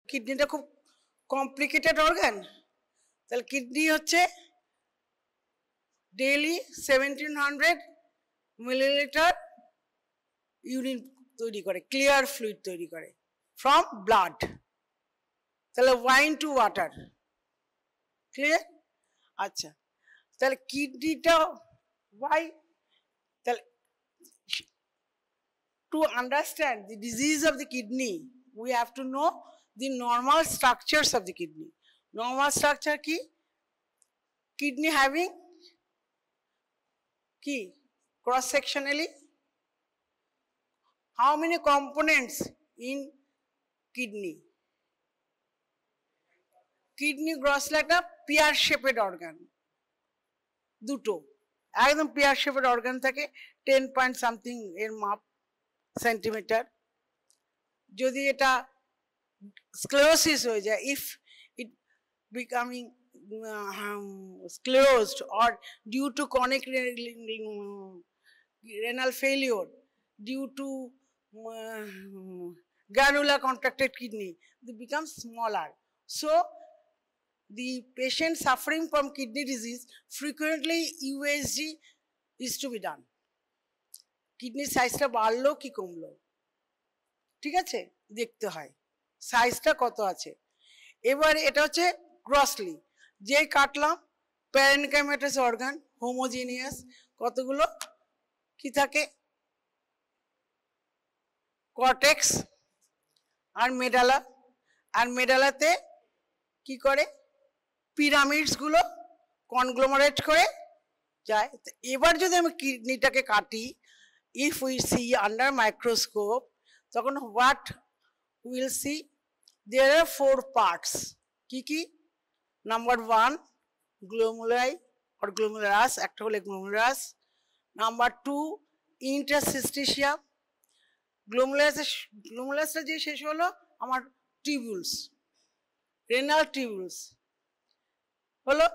কিডনিটা খুব complicated organ. তাহলে kidney হচ্ছে ডেইলি 1700 মিলিলিটার ইউরিন তৈরি করে, ক্লিয়ার ফ্লুইড তৈরি করে ফ্রম ব্লাড। তাহলে ওয়াইন টু ওয়াটার, ক্লিয়ার? আচ্ছা, তাহলে কিডনিটা ওয়াই, তাহলে to understand the disease of the kidney we have to know the normal structures of the kidney. Normal structure ki kidney having ki cross sectionally how many components in kidney? Kidney gross like a pear shaped organ, দুটো একদম pear shaped organ থাকে 10 point something এর মাপ centimetre. যদি এটা sclerosis হয়ে যায়, if it becoming sclerosed or due to chronic renal failure, due to granular contracted kidney, they become smaller. So the patient suffering from kidney disease, frequently USG is to be done. কিডনির সাইজটা বাড়লো কি কমলো, ঠিক আছে, দেখতে হয় সাইজটা কত আছে। এবার এটা হচ্ছে গ্রসলি, যে কাটলাম প্যারেনকাইমাটাস অর্গান হোমোজিনিয়াস, কতগুলো কি থাকে, কর্টেক্স আর মেডালা, আর মেডালাতে কি করে পিরামিডস গুলো কনগ্লোমারেট করে যায়। এবার যদি আমি কিডনিটাকে কাটি, if we see under microscope, তখন what we will see, there are 4 parts. কি number 1 glomeruli or glomerulus, একটা হলো glomerulus, number 2 interstitium, glomerulus যে শেষ হলো আমার tubules, renal tubules হলো,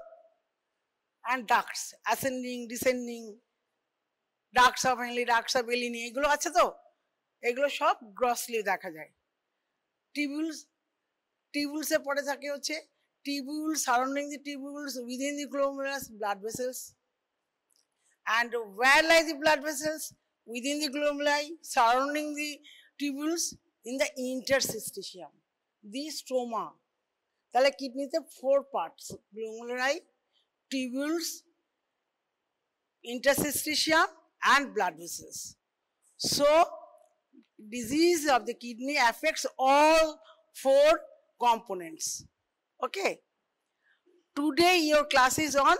and ducts, ascending descending, ducts of Henle, ducts of Bellini, এগুলো আছে তো, এগুলো সব গ্রসলি দেখা যায়। টিবিউলসে পড়ে থাকে হচ্ছে tubule surrounding the tubules within the glomerulus blood vessels, and where lie the blood vessels? Within the glomeruli surrounding the tubules in the interstitium, the stroma. তাহলে কিডনিতে 4 parts, glomeruli, tubules, interstitium and blood vessels. So disease of the kidney affects all 4 components. Okay, today your class is on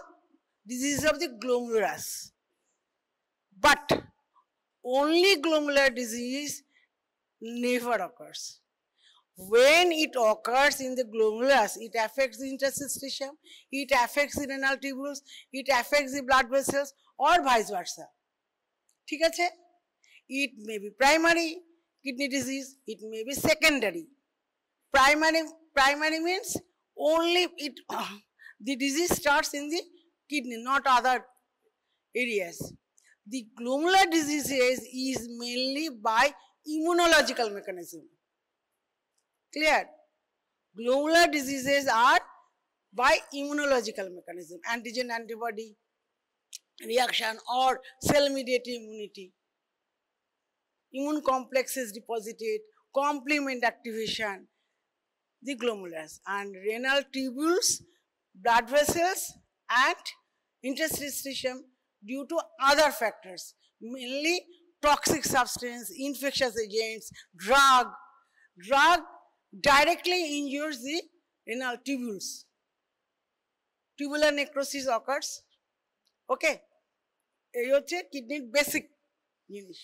disease of the glomerulus, but only glomerular disease never occurs. When it occurs in the glomerulus, it affects the interstitium, it affects the renal tubules, it affects the blood vessels, or vice versa. ঠিক আছে? It may be primary kidney disease, it may be secondary. Primary means only the disease starts in the kidney, not other areas. The glomerular disease is mainly by immunological mechanism. Clear? Glomerular diseases are by immunological mechanism, antigen antibody reaction or cell-mediated immunity. Immune complexes deposited, complement activation, the glomerulus, and renal tubules, blood vessels, and interstitium due to other factors, mainly toxic substance, infectious agents, drug directly injures the renal tubules. Tubular necrosis occurs. Okay, এই হচ্ছে কিডনির basic জিনিস।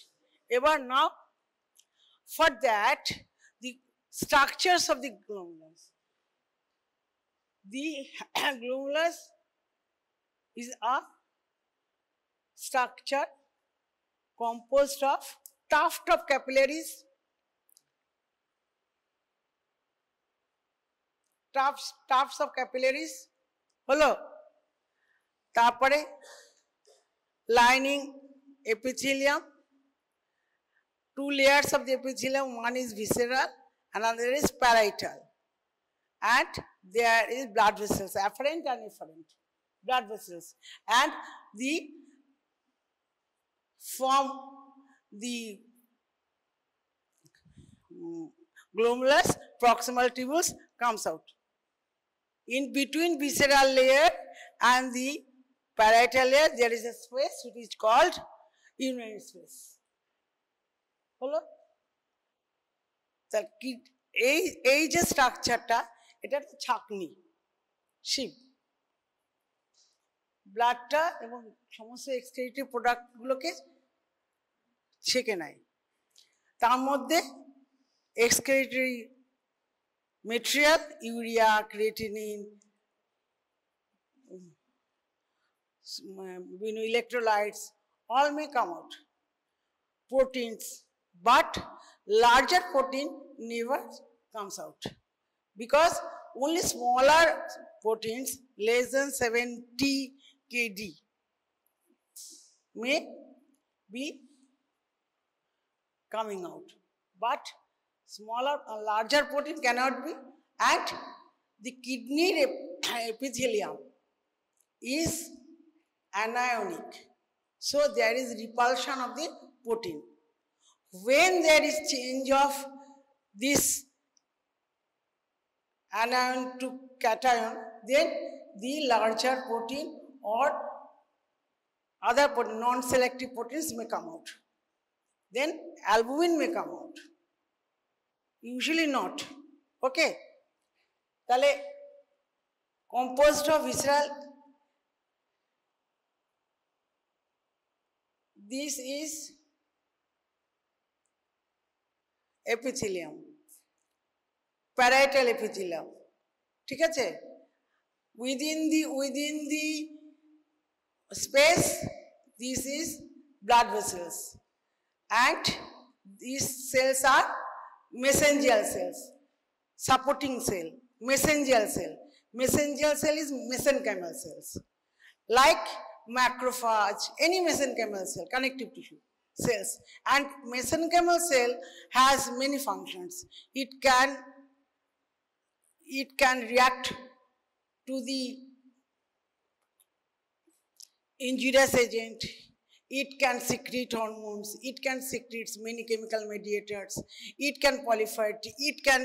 এবার নাও for that the structures of the glomerulus. The glomerulus is a structure composed of tuft of capillaries, tufts of capillaries হলো, তারপরে lining epithelium, 2 layers of the epithelium, one is visceral, another is parietal. and there is blood vessels, afferent and efferent blood vessels, and from the glomerulus proximal tubules comes out. In between visceral layer and the parietal layer, there is a space which is called urinary space. Hello? এই যে স্ট্রাকচারটা, এটা একটা ছাকনি, sheep, ব্লাডটা এবং সমস্ত এক্সক্রিটিভ প্রোডাক্টগুলোকে ছেঁকে নেয়। তার মধ্যে excretory material, urea, creatinine, electrolytes, all may come out. Proteins, but larger protein never comes out because only smaller proteins less than 70 kd may be coming out, but smaller and larger protein cannot be. And the kidney epithelium is anionic, so there is repulsion of the protein. When there is change of this anion to cation, then the larger protein or other non-selective proteins may come out. Then albumin may come out. Usually not. Okay? Tale composed of visceral. This is epithelium, parietal epithelium. ঠিক আছে? Within the space, this is blood vessels, and these cells are mesangial cells, supporting cell, mesangial cell. Mesangial cell is mesenchymal cells, like macrophage, any mesenchymal cell, connective tissue cells. And mesenchymal cell has many functions. It can react to the injurious agent. It can secrete hormones. It can secrete many chemical mediators. It can proliferate. It can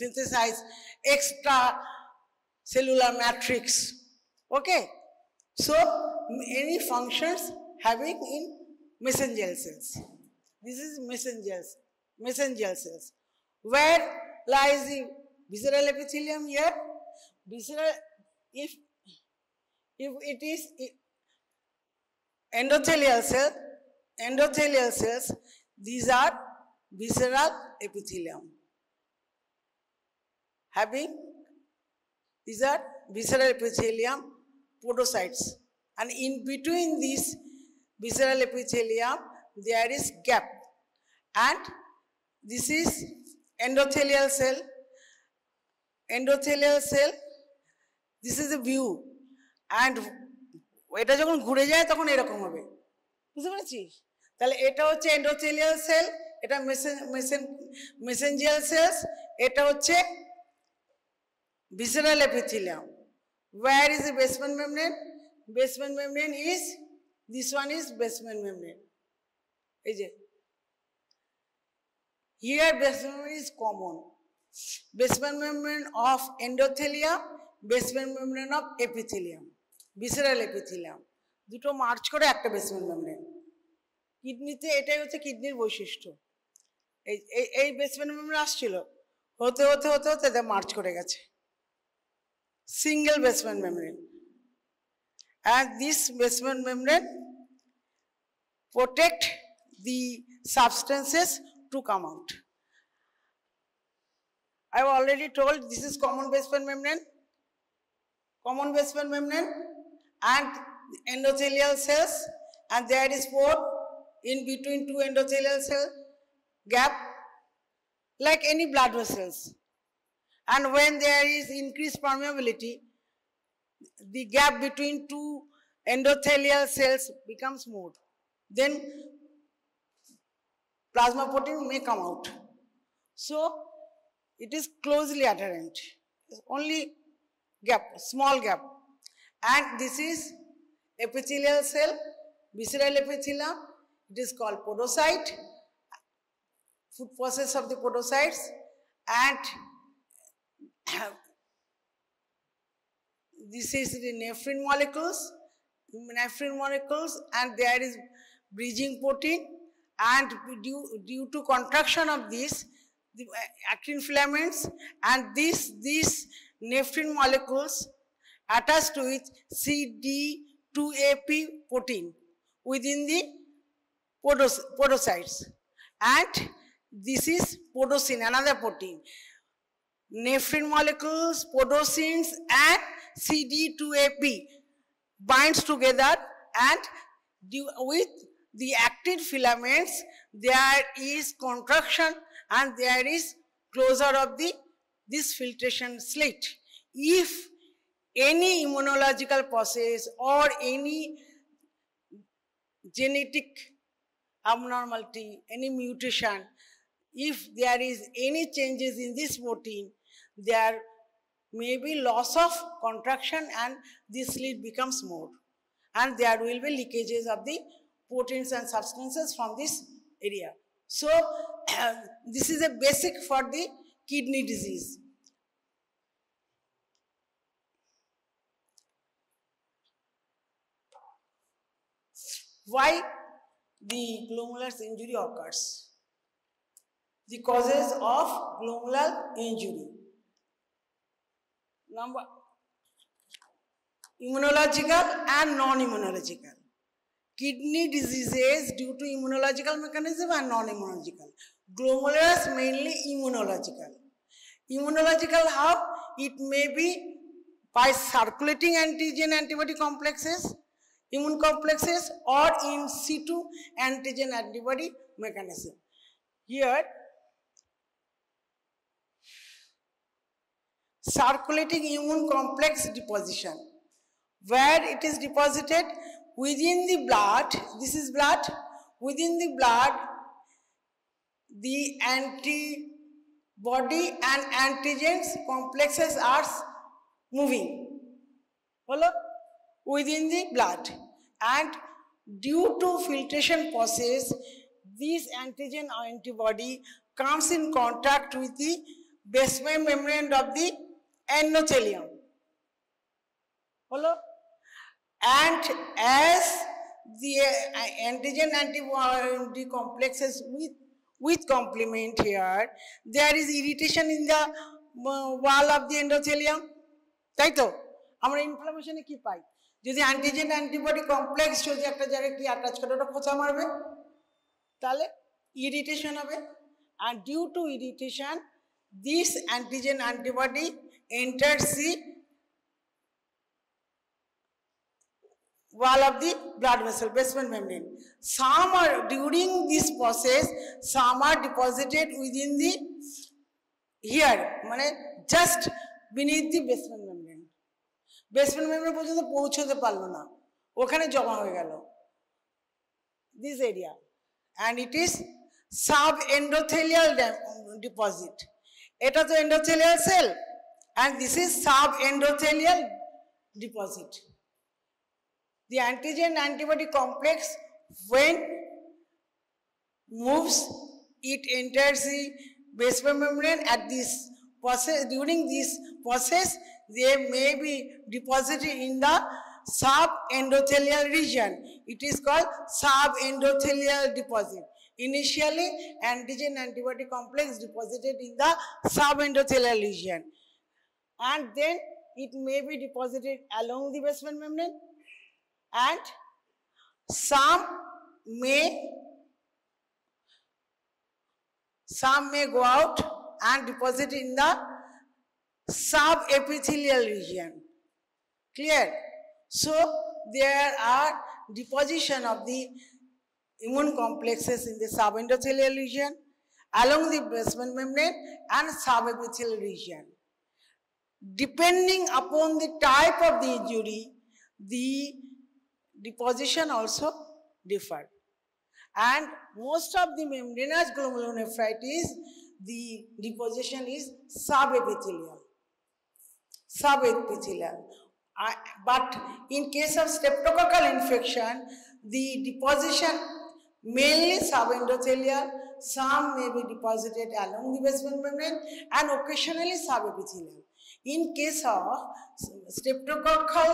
synthesize extra cellular matrix. Okay? So, any functions having in mesangial cells. This is mesangial cells. Where lies the visceral epithelium here? Visceral, if it is endothelial cells, these are visceral epithelium. These are visceral epithelium podocytes, and in between these visceral epithelium there is gap, and this is endothelial cell. This is a view, and এটা যখন ঘুরে যায় তখন এরকম হবে, বুঝতে পেরেছিস? তাহলে এটা হচ্ছে endothelial cell, এটা mesangial cells, এটা হচ্ছে visceral epithelium. Where is the basement membrane? Basement membrane is, this one is basement membrane. Here basement membrane is common. Basement membrane of endothelium, basement membrane of epithelium, visceral epithelium. দুটো March করে একটা basement membrane. কিডনিতে এটাই হচ্ছে কিডনির বৈশিষ্ট্য। এই basement membrane আসছিল, হতে হতে হতে হতে মার্চ করে গেছে। Single basement membrane. And this basement membrane protect the substances to come out. I have already told this is common basement membrane. Common basement membrane and endothelial cells, and there is pore in between two endothelial cell gap, like any blood vessels. And when there is increased permeability, the gap between two endothelial cells becomes more. Then plasma protein may come out. So It is closely adherent. Only gap, small gap. And this is epithelial cell, visceral epithelium. It is called podocyte, food process of the podocytes. And this is the nephrin molecules, and there is bridging protein, and due to contraction of this, the actin filaments, and these nephrin molecules attached to it CD2AP protein within the podocytes, and this is podocin, another protein. Nephrin molecules, podocins, and CD2AP binds together, and with the actin filaments there is contraction and there is closure of this filtration slit. If any immunological process or any genetic abnormality, any mutation, if there is any changes in this protein, there may be loss of contraction and this slit becomes more, and there will be leakages of the proteins and substances from this area. So this is a basic for the kidney disease. Why the glomerular injury occurs? The causes of glomerular injury. Number immunological and non-immunological. Kidney diseases due to immunological mechanism and non-immunological. Glomerulus mainly immunological. Immunological how? It may be by circulating antigen antibody complexes, immune complexes, or in situ antigen antibody mechanism. Here, circulating immune complex deposition, where it is deposited within the blood. This is blood. Within the blood, the antibody and antigens complexes are moving. Follow? Within the blood, and due to filtration process, this antigen or antibody comes in contact with the basement membrane of the endothelium. Follow? And as the antigen antibody complexes with complement here, there is irritation in the wall of the endothelium. Taito, amra inflammation ki pai. যদি antigen antibody complex যদি একটা জায়গায় কি attach করে ওটা খোঁচা মারবে, তাহলে ইরিটেশন হবে, and due to irritation this antigen antibody enters the wall of the blood vessel, basement membrane. Some are, during this process, some are deposited within the here, মানে just beneath the basement membrane. Basement membrane পর্যন্ত পৌঁছতে পারলো না, ওখানে জমা হয়ে গেল this area, and it is subendothelial deposit. এটা তো endothelial cell, and this is subendothelial deposit. The antigen antibody complex, when moves, it enters the basement membrane. At this process, during this process, they may be deposited in the subendothelial region. It is called subendothelial deposit. Initially, antigen antibody complex deposited in the subendothelial region, and then it may be deposited along the basement membrane, and some may go out and deposit in the subepithelial region. Clear? So there are deposition of the immune complexes in the subendothelial region, along the basement membrane and subepithelial region. Depending upon the type of the injury, the deposition also differ. And most of the membranous glomerulonephritis the deposition is subepithelial. Subepithelial. But in case of streptococcal infection, the deposition mainly subendothelial, some may be deposited along the basement membrane and occasionally subepithelial. In case of streptococcal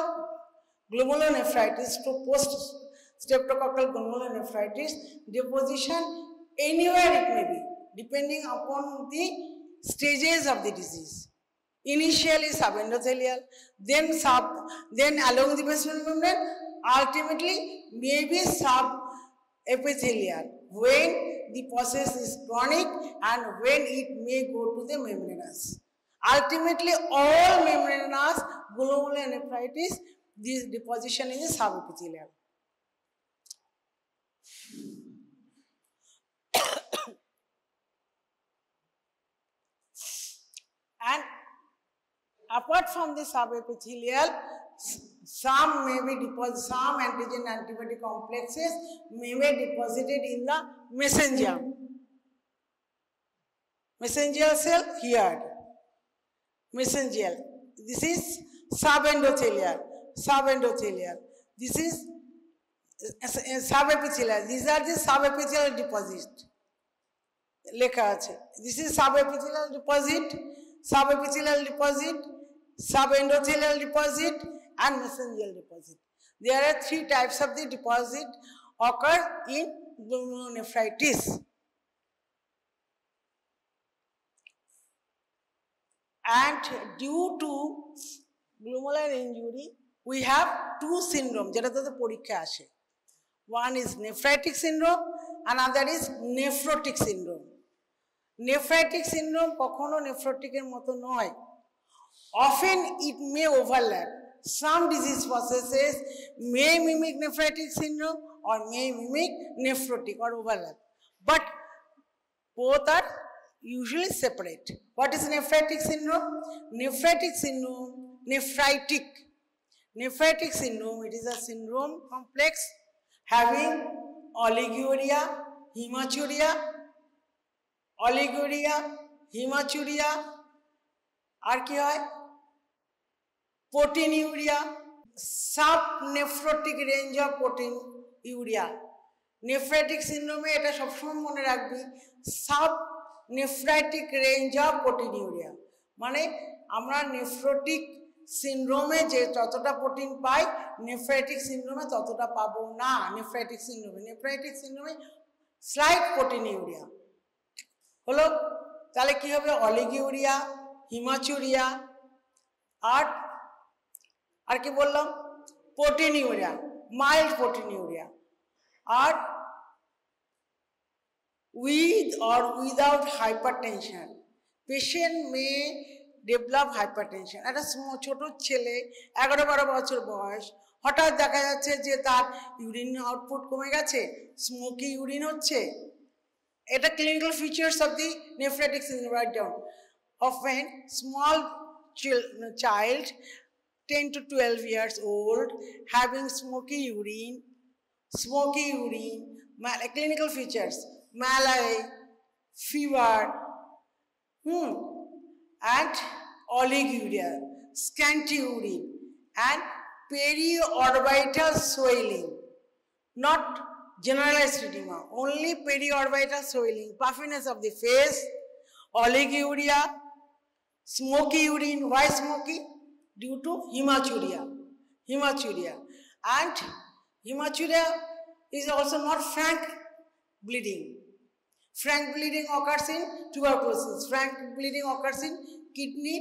glomerulonephritis to post-streptococcal glomerulonephritis, deposition anywhere it may be, depending upon the stages of the disease. Initially subendothelial, then along the basement membrane, ultimately maybe subepithelial when the process is chronic and when it may go to the membranous. Ultimately, all membranous glomerulonephritis, this deposition is subepithelial. And apart from the subepithelial, some may be deposited, some antigen antibody complexes may be deposited in the mesengium. Mesangial cell here. Mesangial. This is subendothelial. Subendothelial. This is subepithelial. These are the subepithelial deposit. This is subepithelial deposit, subepithelial deposit, subendothelial deposit, and mesangial deposit. There are 3 types of the deposit occur in glomerulonephritis. And due to glomerular injury, we have 2 syndromes. One is nephritic syndrome, another is nephrotic syndrome. Nephritic syndrome kokhono nephrotic er moto noy. Often it may overlap. Some disease processes may mimic nephritic syndrome or may mimic nephrotic or overlap. But both are usually separate. What is nephritic syndrome? Nephritic syndrome, nephritic. Nephritic syndrome, it is a syndrome complex having oliguria, hematuria, আর কি হয় proteinuria, subnephrotic range of proteinuria. Nephritic syndrome এটা সবসময় মনে রাখবি subnephritic range of proteinuria মানে আমরা nephrotic সিনড্রোমে যে যতটা প্রোটিন পাই নেফ্রাইটিক সিনড্রোমে ততটা পাবো না। নেফ্রাইটিক সিনড্রোমে স্লাইট প্রোটিনিউরিয়া হলো। তাহলে কি হবে? অলিগিউরিয়া, হিমাচুরিয়া আর কি বললাম? Proteinuria, mild proteinuria. আর with or without hypertension, patient may develop hypertension. একটা ছোট ছেলে 11-12 বছর বয়স, হঠাৎ দেখা যাচ্ছে যে তার ইউরিন আউটপুট কমে গেছে, স্মোকি ইউরিন হচ্ছে। এটা clinical features of the nephritic syndrome. Write down. Often small child 10 to 12 years old having smoky urine, clinical features, malaria, fever, and oliguria, scanty urine, and periorbital swelling, not generalized edema, only periorbital swelling, puffiness of the face, oliguria, smoky urine. Why smoky? Due to hematuria. And hematuria is also not frank bleeding. Frank bleeding occurs in tuberculosis. Frank bleeding occurs in kidney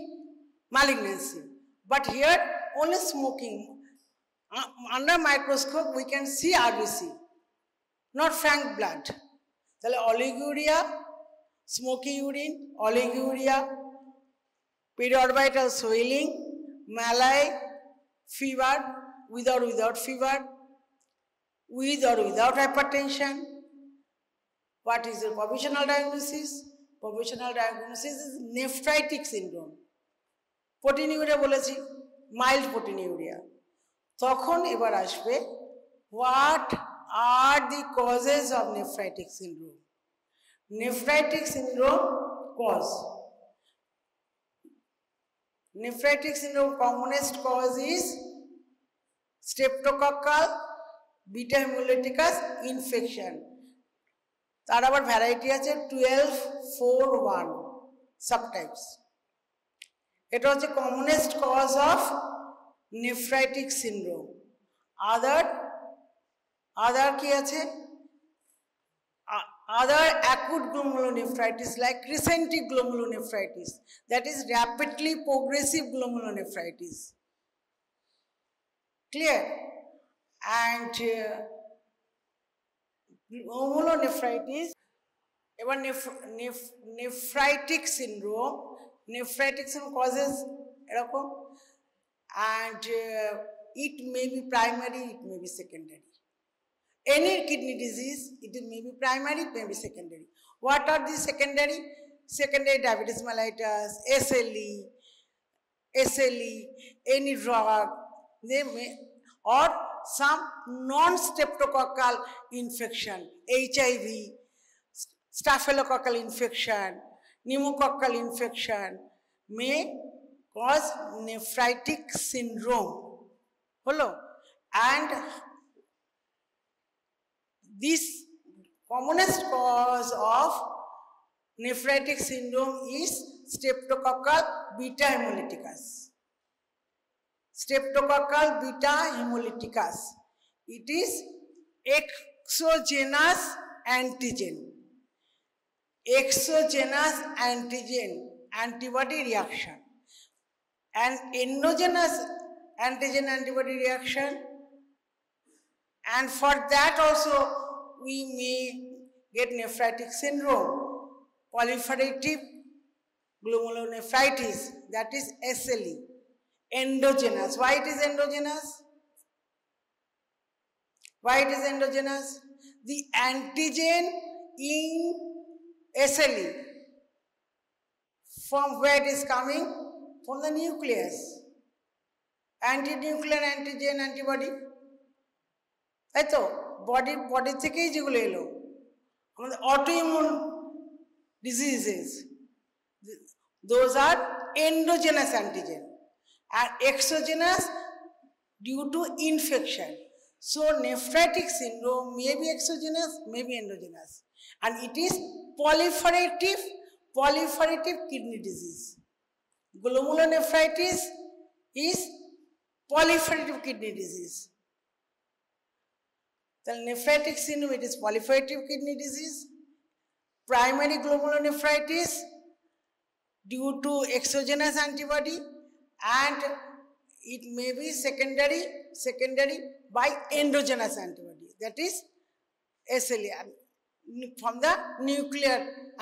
malignancy. But here only smoking. Under microscope we can see RBC, not frank blood. Then oliguria, smoky urine, oliguria, periorbital swelling, malaria, fever, with or without fever, with or without hypertension. What is the provisional diagnosis? Provisional diagnosis is nephritic syndrome. Proteinuria bolechi, mild proteinuria. তখন এবার আসবে what are the causes of nephritic syndrome? Nephritic syndrome cause. Nephritic syndrome commonest cause is streptococcal beta hemolyticus infection. তার আবার variety আছে 1241 subtypes. এটা হচ্ছে commonest cause of nephritic syndrome. Other কি আছে? Other acute glomerulonephritis like recentic glomerulonephritis, that is rapidly progressive glomerulonephritis. Clear? And glomerulonephritis, ever nephritic syndrome causes এরকম, and it may be primary, it may be secondary. Any kidney disease, it may be primary, it may be secondary. What are the secondary? Secondary diabetes mellitus, SLE, any drug, they may, or some non-streptococcal infection, HIV, staphylococcal infection, pneumococcal infection may cause nephritic syndrome. Hello? And this commonest cause of nephritic syndrome is streptococcal beta hemolyticus. Streptococcal beta hemolyticus. It is exogenous antigen. Exogenous antigen antibody reaction. And endogenous antigen antibody reaction. And for that also we may get nephritic syndrome, proliferative glomerulonephritis, that is SLE, endogenous. Why it is endogenous? Why it is endogenous? The antigen in SLE, from where it is coming? From the nucleus. Antinuclear antigen antibody. তাই তো body থেকেই যেগুলো এলো আমাদের autoimmune diseases, those are endogenous antigen, and exogenous due to infection. So nephritic syndrome may be exogenous, may be endogenous, and it is proliferative kidney disease. Glomerulonephritis is proliferative kidney disease. The nephritic syndrome, it is proliferative kidney disease. Primary glomerulonephritis due to exogenous antibody, and it may be secondary by endogenous antibody, that is SLE, from the nuclear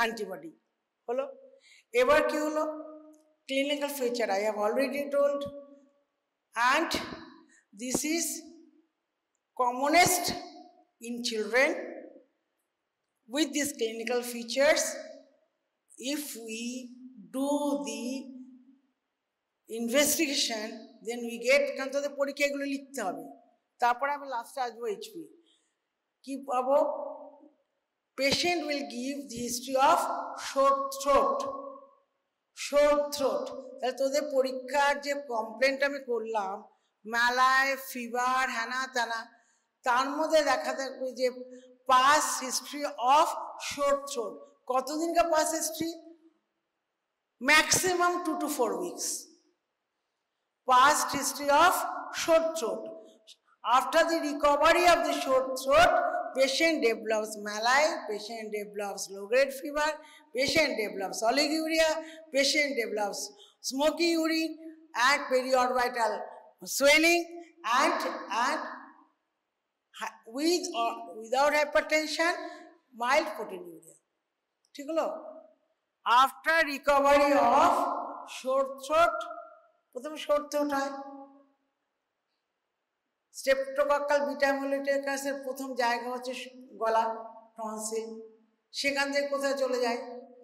antibody. Hello? Ever ki holo? Clinical feature I have already told, and this is commonest in children. With these clinical features, if we do the investigation, then we get কারণ তাদের পরীক্ষাগুলো লিখতে হবে, তারপরে আমি লাস্টে আসবো HP কি পাবো। Patient will give the history of short throat. তাহলে তোদের পরীক্ষার যে কমপ্লেন্ট আমি করলাম, ম্যালায়, ফিভার, হ্যানা ত্যানা, তার মধ্যে দেখা থাকবে যে past history of sore throat. কতদিনকার past history? Maximum 2 to 4 weeks. Past history of short throat. After the recovery of the short throat, patient develops malai, patient develops low-grade fever, patient develops oliguria, patient develops smoky urine and periorbital swelling, and with or without hypertension, mild proteinuria. ঠিক হলো? After recovery of short throat, প্রথমে short throat হয়। Streptococcal beta হেমোলিটিকাসের প্রথম জায়গা হচ্ছে গলা, tonsil, সেখান থেকে কোথায় চলে যায়?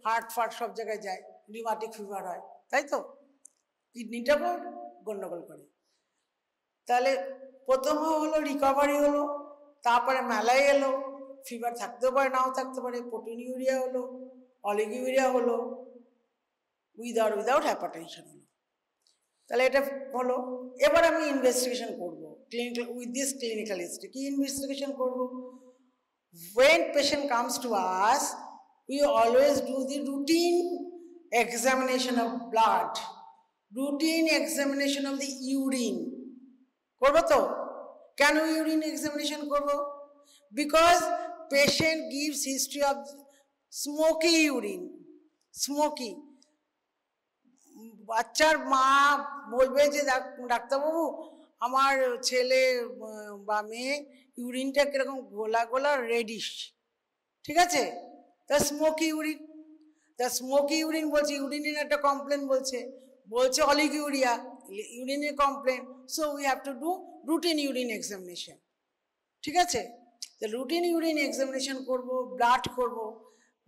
হার্ট ফার্ট সব জায়গায় যায়, রিউমাটিক ফিভার হয়, তাই তো? কিডনিটাকেও গন্ডগোল করে। তাহলে প্রথম হলো রিকভারি হলো, তারপরে ম্যালাই এলো, ফিভার থাকতেও পারে নাও থাকতে পারে, প্রোটিনিউরিয়া হলো, অলিগিউরিয়া হলো, উইথ আর উইদাউট হাইপারটেনশন হলো। তাহলে এটা হলো। এবার আমি ইনভেস্টিগেশন করব clinical with this clinical history. কি ইনভেস্টিগেশন করব? When patient comes to us, we always do the routine examination of blood, routine examination of the urine. করবো তো? কেন ইউরিন এক্সামিনেশন করব? Because patient gives history of smoky urine. Smoky, বাচ্চার মা বলবে যে ডাক্তারবাবু আমার ছেলে বা মেয়ে ইউরিনটা কিরকম গোলা গোলা রেডিশ, ঠিক আছে? তা স্মোকি ইউরিন, তা স্মোকি ইউরিন বলছে, ইউরিনের একটা কমপ্লেন বলছে অলিগিউরিয়া, ইউরিনের complain. So we have to do routine urine examination, ঠিক আছে? তো রুটিন ইউরিন এক্সামিনেশন করব, ব্লাড করব।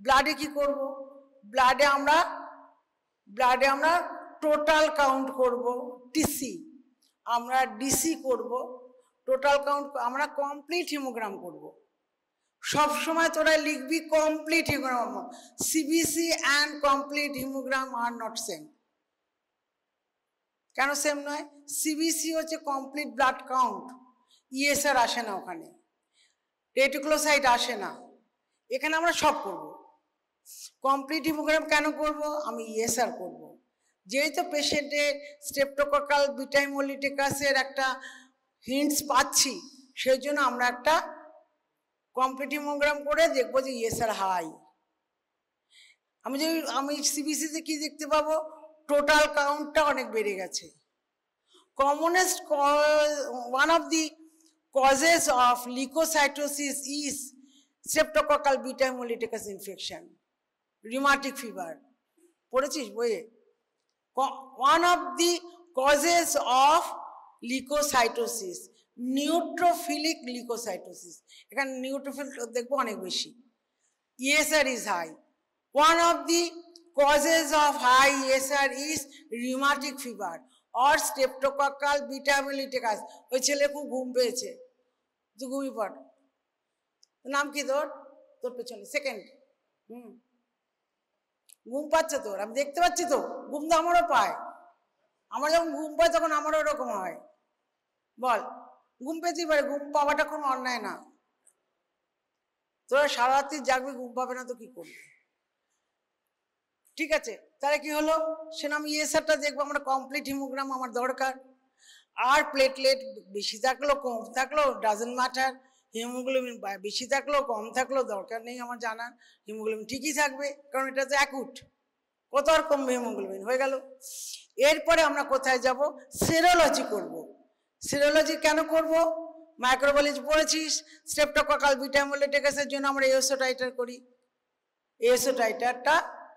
ব্লাডে কি করব? ব্লাডে আমরা টোটাল কাউন্ট করব, টিসি, আমরা ডিসি করব, টোটাল কাউন্ট, আমরা কমপ্লিট হিমোগ্রাম করব। সব সময় তোরা লিখবি complete haemogram. CBC and complete haemogram are not same. কেন সেম নয়? সিবিসি হচ্ছে কমপ্লিট ব্লাড কাউন্ট, ইএসআর আসে না ওখানে, রেটিকুলোসাইট আসে না, এখানে আমরা সব করব। কমপ্লিট হিমোগ্রাম কেন করব? আমি ইএসআর করব। যেহেতু পেশেন্টের স্ট্রেপ্টোককাল বিটা হিমোলিটিকাসের একটা হিন্টস পাচ্ছি, সেই জন্য আমরা একটা কমপ্লিট হিমোগ্রাম করে দেখবো যে ইএসআর হাই। আমি সিবিসিতে কি দেখতে পাবো? টোটাল কাউন্টটা অনেক বেড়ে গেছে। Commonest one of the causes of leukocytosis is streptococcal beta hemolyticus infection, rheumatic fever. পড়েছিস বইয়ে? One of the causes of leukocytosis, neutrophilic leukocytosis, এখানে নিউট্রোফিল দেখবো অনেক বেশি। ESR is high. One of the causes of high ESR is rheumatic fever or streptococcal beta hemolyticus. ওই ছেলে খুব ঘুম পেয়েছে, তুই ঘুমিয়ে পড়। নাম কি তোর? তোর পেছনে সেকেন্ড। ঘুম পাচ্ছে তোর, আমি দেখতে পাচ্ছি তো। ঘুম তো আমারও পায়, আমার যখন ঘুম পায় তখন আমারও ওরকম হয়। বল, ঘুম পেতেই পারে, ঘুম পাওয়াটা কোনো অন্যায় না। তোরা সারা রাত্রি জাগবি, ঘুম পাবে না তো কি করবি? ঠিক আছে, তাহলে কি হলো? সে আমি ইএসআরটা দেখবো, আমরা কমপ্লিট হিমোগ্রাম আমার দরকার। আর প্লেটলেট বেশি থাকলেও কম থাকলেও ডাজেন্ট ম্যাটার, হিমোগ্লোবিন বেশি থাকলেও কম থাকলেও দরকার নেই আমার জানার, হিমোগ্লোবিন ঠিকই থাকবে, কারণ এটা তো অ্যাকুট। কত আর কমবে হিমোগ্লোবিন, হয়ে গেল। এরপরে আমরা কোথায় যাব? সেরোলজি করব। সেরোলজি কেন করব? মাইক্রোবায়োলজি পড়েছিস, স্ট্রেপ্টোককাল বিটা হিমোলিটিকাসের জন্য আমরা এএসও টাইটার করি। এএসও টাইটারটা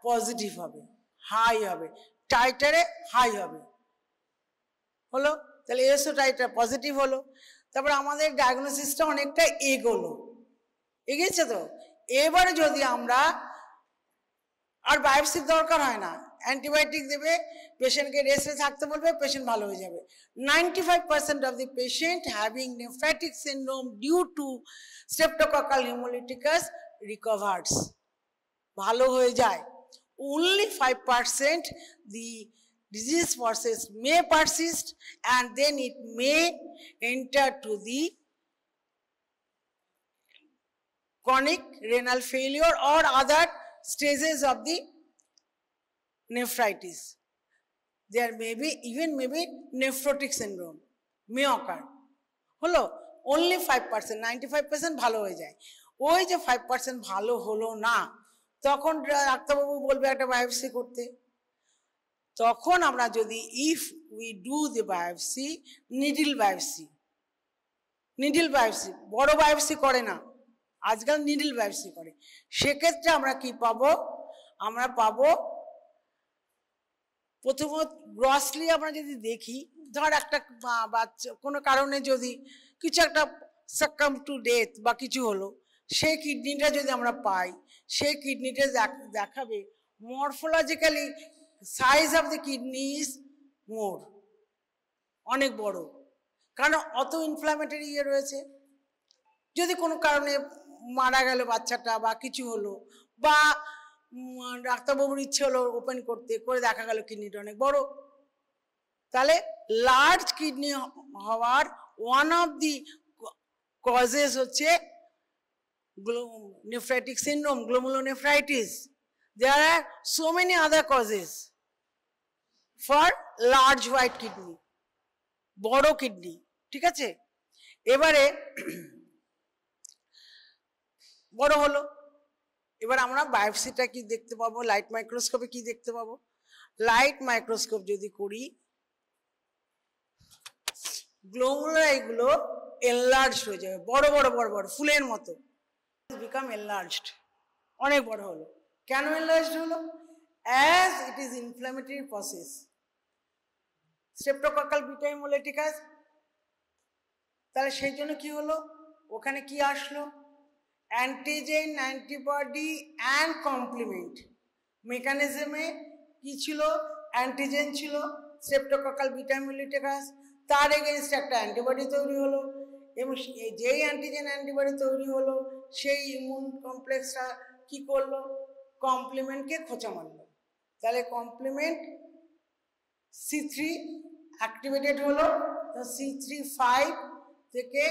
পজিটিভ হবে, হাই হবে, টাইটারে হাই হবে। হলো, তাহলে এএসও টাইটার পজিটিভ হলো। তারপরে আমাদের ডায়াগনোসিসটা অনেকটা এগিয়েছে তো। এবারে যদি আমরা আর বায়োপসির দরকার হয় না, অ্যান্টিবায়োটিক দেবে, পেশেন্টকে রেস্টে থাকতে বলবে, পেশেন্ট ভালো হয়ে যাবে। 95% of the patient having nephritic syndrome due to streptococcal hemolyticus recovers, ভালো হয়ে যায়। Only 5% the disease process may persist and then it may enter to the chronic renal failure or other stages of the nephritis. There may be nephrotic syndrome may occur. হলো, only 5%, 95% ভালো হয়ে যায়। ওই যে 5% ভালো হলো না, তখন ডাক্তারবাবু বলবে একটা বায়োপসি করতে। তখন আমরা যদি if we do the biopsy, needle biopsy, বড় বায়োপসি করে না আজকাল, নিডল বায়োপসি করে। সেক্ষেত্রে আমরা কি পাবো? আমরা পাবো প্রথমত গ্রসলি আমরা যদি দেখি, ধর একটা বাচ্চা কোনো কারণে যদি কিছু একটা সাকাম টু ডেথ বা কিছু হলো, সেই কিডনিটা যদি আমরা পাই, সেই কিডনিটা দেখাবে morphologically size of the kidney is more, অনেক বড়, কারণ অত ইনফ্লামেটরি রয়েছে। যদি কোনো কারণে মারা গেল বাচ্চাটা বা কিছু হলো, বা ডাক্তারবাবুর ইচ্ছে হলো ওপেন করতে, করে দেখা গেল কিডনিটা অনেক বড়। তাহলে লার্জ কিডনি হওয়ার ওয়ান অফ দি কজেস হচ্ছে nephritic syndrome, glomerulonephritis. There are so many other causes for large white kidney, বড় কিডনি। ঠিক আছে, এবারে বড় হলো, এবার আমরা বায়োপসিটা কি দেখতে পাবো, লাইট মাইক্রোস্কোপে কি দেখতে পাবো। লাইট মাইক্রোস্কোপ যদি করি, গ্লোমেরুলাইগুলো এনলার্জ হয়ে যাবে, বড় বড় বড় বড় ফুলের মতো, বিকাম এনলার্জড, অনেক বড় হলো। কেন এনলার্জড হলো? As it is inflammatory process. Streptococcal beta haemolyticus, তাহলে সেই জন্য কি হলো, ওখানে কি আসলো, অ্যান্টিজেন, অ্যান্টিবডি অ্যান্ড কমপ্লিমেন্ট মেকানিজমে কি ছিল, অ্যান্টিজেন ছিল স্ট্রেপ্টোকক্কাল বিটা হেমোলাইটিকাস, তার এগেনস্টে একটা অ্যান্টিবডি তৈরি হলো, এবং যেই অ্যান্টিজেন অ্যান্টিবডি তৈরি হলো সেই ইমিউন কমপ্লেক্সটা কি করলো, কমপ্লিমেন্টকে খোঁচা মারলো। তাহলে কমপ্লিমেন্ট C3 অ্যাক্টিভেটেড হলো, তো C3-5 থেকে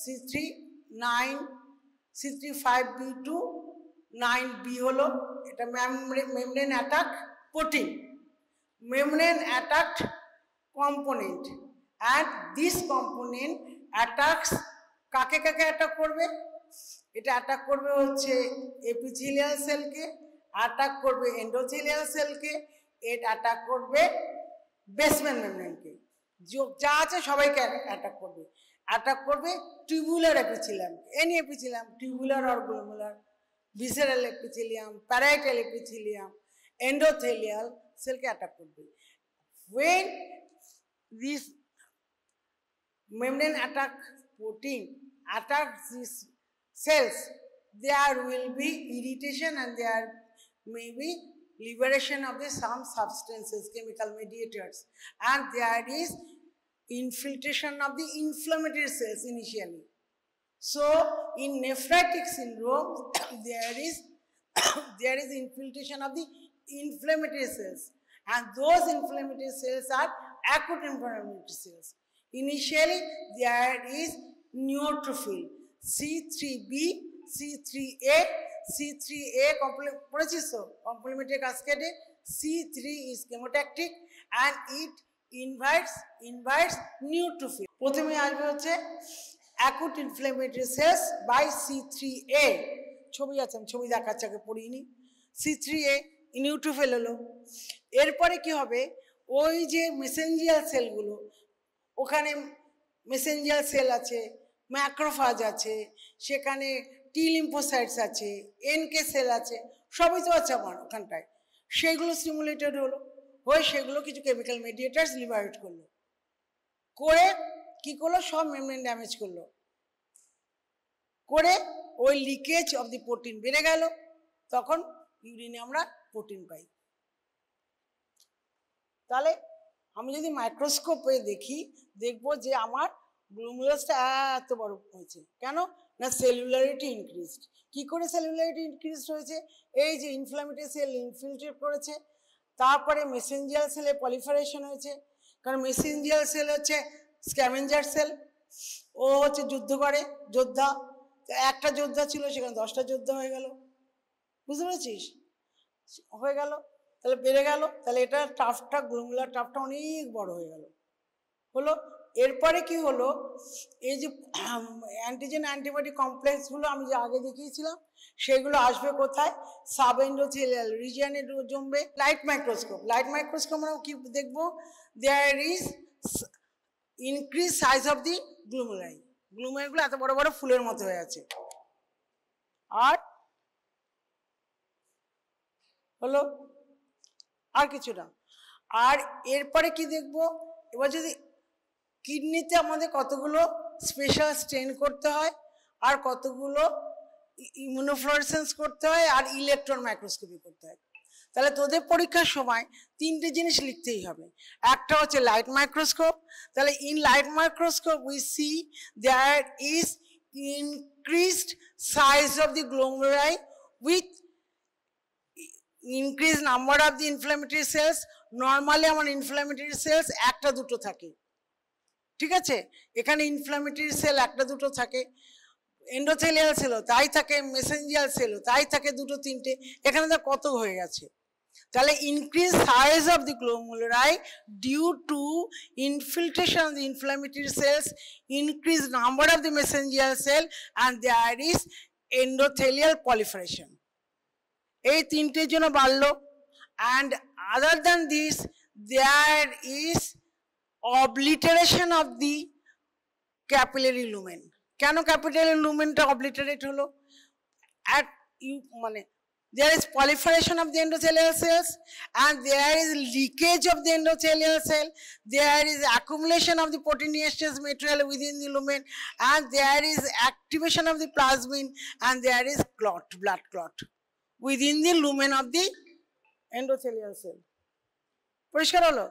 C3-9, C3-5b2 9b হলো, এটা membrane attack protein, membrane attacked component, and this component attacks কাকে কাকে অ্যাটাক করবে, এটা অ্যাটাক করবে হচ্ছে এপিথেলিয়াল সেলকে, অ্যাটাক করবে এন্ডোথেলিয়াল সেলকে, এটা অ্যাটাক করবে বেসমেন্ট মেমব্রেনকে, যা আছে সবাইকে অ্যাটাক করবে। অ্যাটাক করবে tubular epithelium, any epithelium, tubular or glomerular, visceral epithelium, parietal epithelium, endothelial সেলকে অ্যাটাক করবে। When this membrane attack protein attacks these cells, there will be irritation and there may be liberation of the some substances, chemical mediators, and there is infiltration of the inflammatory cells initially. So in nephritic syndrome there is infiltration of the inflammatory cells, and those inflammatory cells are acute inflammatory cells. Initially there is neutrophil C3b, C3a, C3a complementary cascade, C3 is chemotactic and it invites neutrophil. প্রথমে আসবে হচ্ছে acute inflammatory cells by C3a, ছবি আছে, আমি ছবি দেখাচ্ছি, আগে পড়িনি। C3a নিউট্রোফিল হলো, এরপরে কি হবে, ওই যে মেসেঞ্জিয়াল সেলগুলো, ওখানে মেসেঞ্জিয়াল সেল আছে, ম্যাক্রোফাজ আছে, সেখানে টি লিম্ফোসাইটস আছে, এনকে সেল আছে, সবই তো আছে আমার ওখানটায়, সেইগুলো স্টিমুলেটেড হলো, হয়ে সেগুলো কিছু কেমিক্যাল মেডিয়েটার্স লিবারেট করলো, করে কি করলো, সব মেমব্রেন ড্যামেজ করলো, করে ওই লিকেজ অফ দি প্রোটিন বেড়ে গেল, তখন ইউরিনে আমরা প্রোটিন পাই। তাহলে আমি যদি মাইক্রোস্কোপে দেখি, দেখবো যে আমার গ্লোমেরুলাসটা এত বড় হয়েছে, কেন না সেলুলারিটি ইনক্রিজড। কি করে সেলুলারিটি ইনক্রিজড হয়েছে, এই যে ইনফ্ল্যামেটরি সেল ইনফিলট্রেট করেছে, তারপরে মেসেঞ্জিয়াল সেলে পলিফারেশন হয়েছে, কারণ মেসেঞ্জিয়াল সেল হচ্ছে স্ক্যাভেঞ্জার সেল, ও হচ্ছে যুদ্ধ করে, যোদ্ধা, একটা যোদ্ধা ছিল সেখানে 10টা যোদ্ধা হয়ে গেল, বুঝতে পেরেছিস, হয়ে গেল, তাহলে বেড়ে গেল, তাহলে এটা টাফটা, গ্লোমেরুলার টাফটা অনেক বড় হয়ে গেল, হলো। এরপরে কি হলো, এই যে অ্যান্টিজেন অ্যান্টিবডি কমপ্লেক্সগুলো আমি যে আগে দেখিয়েছিলাম, সেগুলো আসবে কোথায়, সাব এন্ডোথেলিয়াল রিজিয়নে জমবে। লাইট মাইক্রোস্কোপ আমরা কি দেখবো, there is increase size of the glomeruli, গ্লোমেরুলাইগুলো এত বড় বড় ফুলের মতো হয়ে আছে, আর হলো, আর কিছু না। আর এরপরে কি দেখবো, এবার যদি কিডনিতে আমাদের কতগুলো স্পেশাল স্টেন করতে হয়, আর কতগুলো ইমিউনোফ্লোরেসেন্স করতে হয়, আর ইলেকট্রন মাইক্রোস্কোপি করতে হয়। তাহলে তোদের পরীক্ষার সময় 3টে জিনিস লিখতেই হবে, একটা হচ্ছে লাইট মাইক্রোস্কোপ, তাহলে in light microscope we see there is increased size of the glomeruli with increase number of the inflammatory cells. Normally আমার inflammatory cells একটা দুটো থাকে, ঠিক আছে? এখানে inflammatory cell একটা দুটো থাকে, এন্ডোথেলিয়াল সেলও তাই থাকে, মেসেঞ্জিয়াল সেলও তাই থাকে দুটো তিনটে, এখানে তো কত হয়ে গেছে। তাহলে increase size of the glomeruli due to infiltration of the inflammatory cells, increase number of the mesangial cell and there is endothelial proliferation. এই তিনটের জন্য বাড়লো। And other than this there is obliteration of the capillary lumen. কেন capillary লুমেনটা obliterate হলো? at মানে there is proliferation of the endothelial cells and there is leakage of the endothelial cell, there is accumulation of the proteinaceous material within the lumen, and there is activation of the plasmin, and there is clot, blood clot within the lumen of the endothelial cell. পরিষ্কার হলো?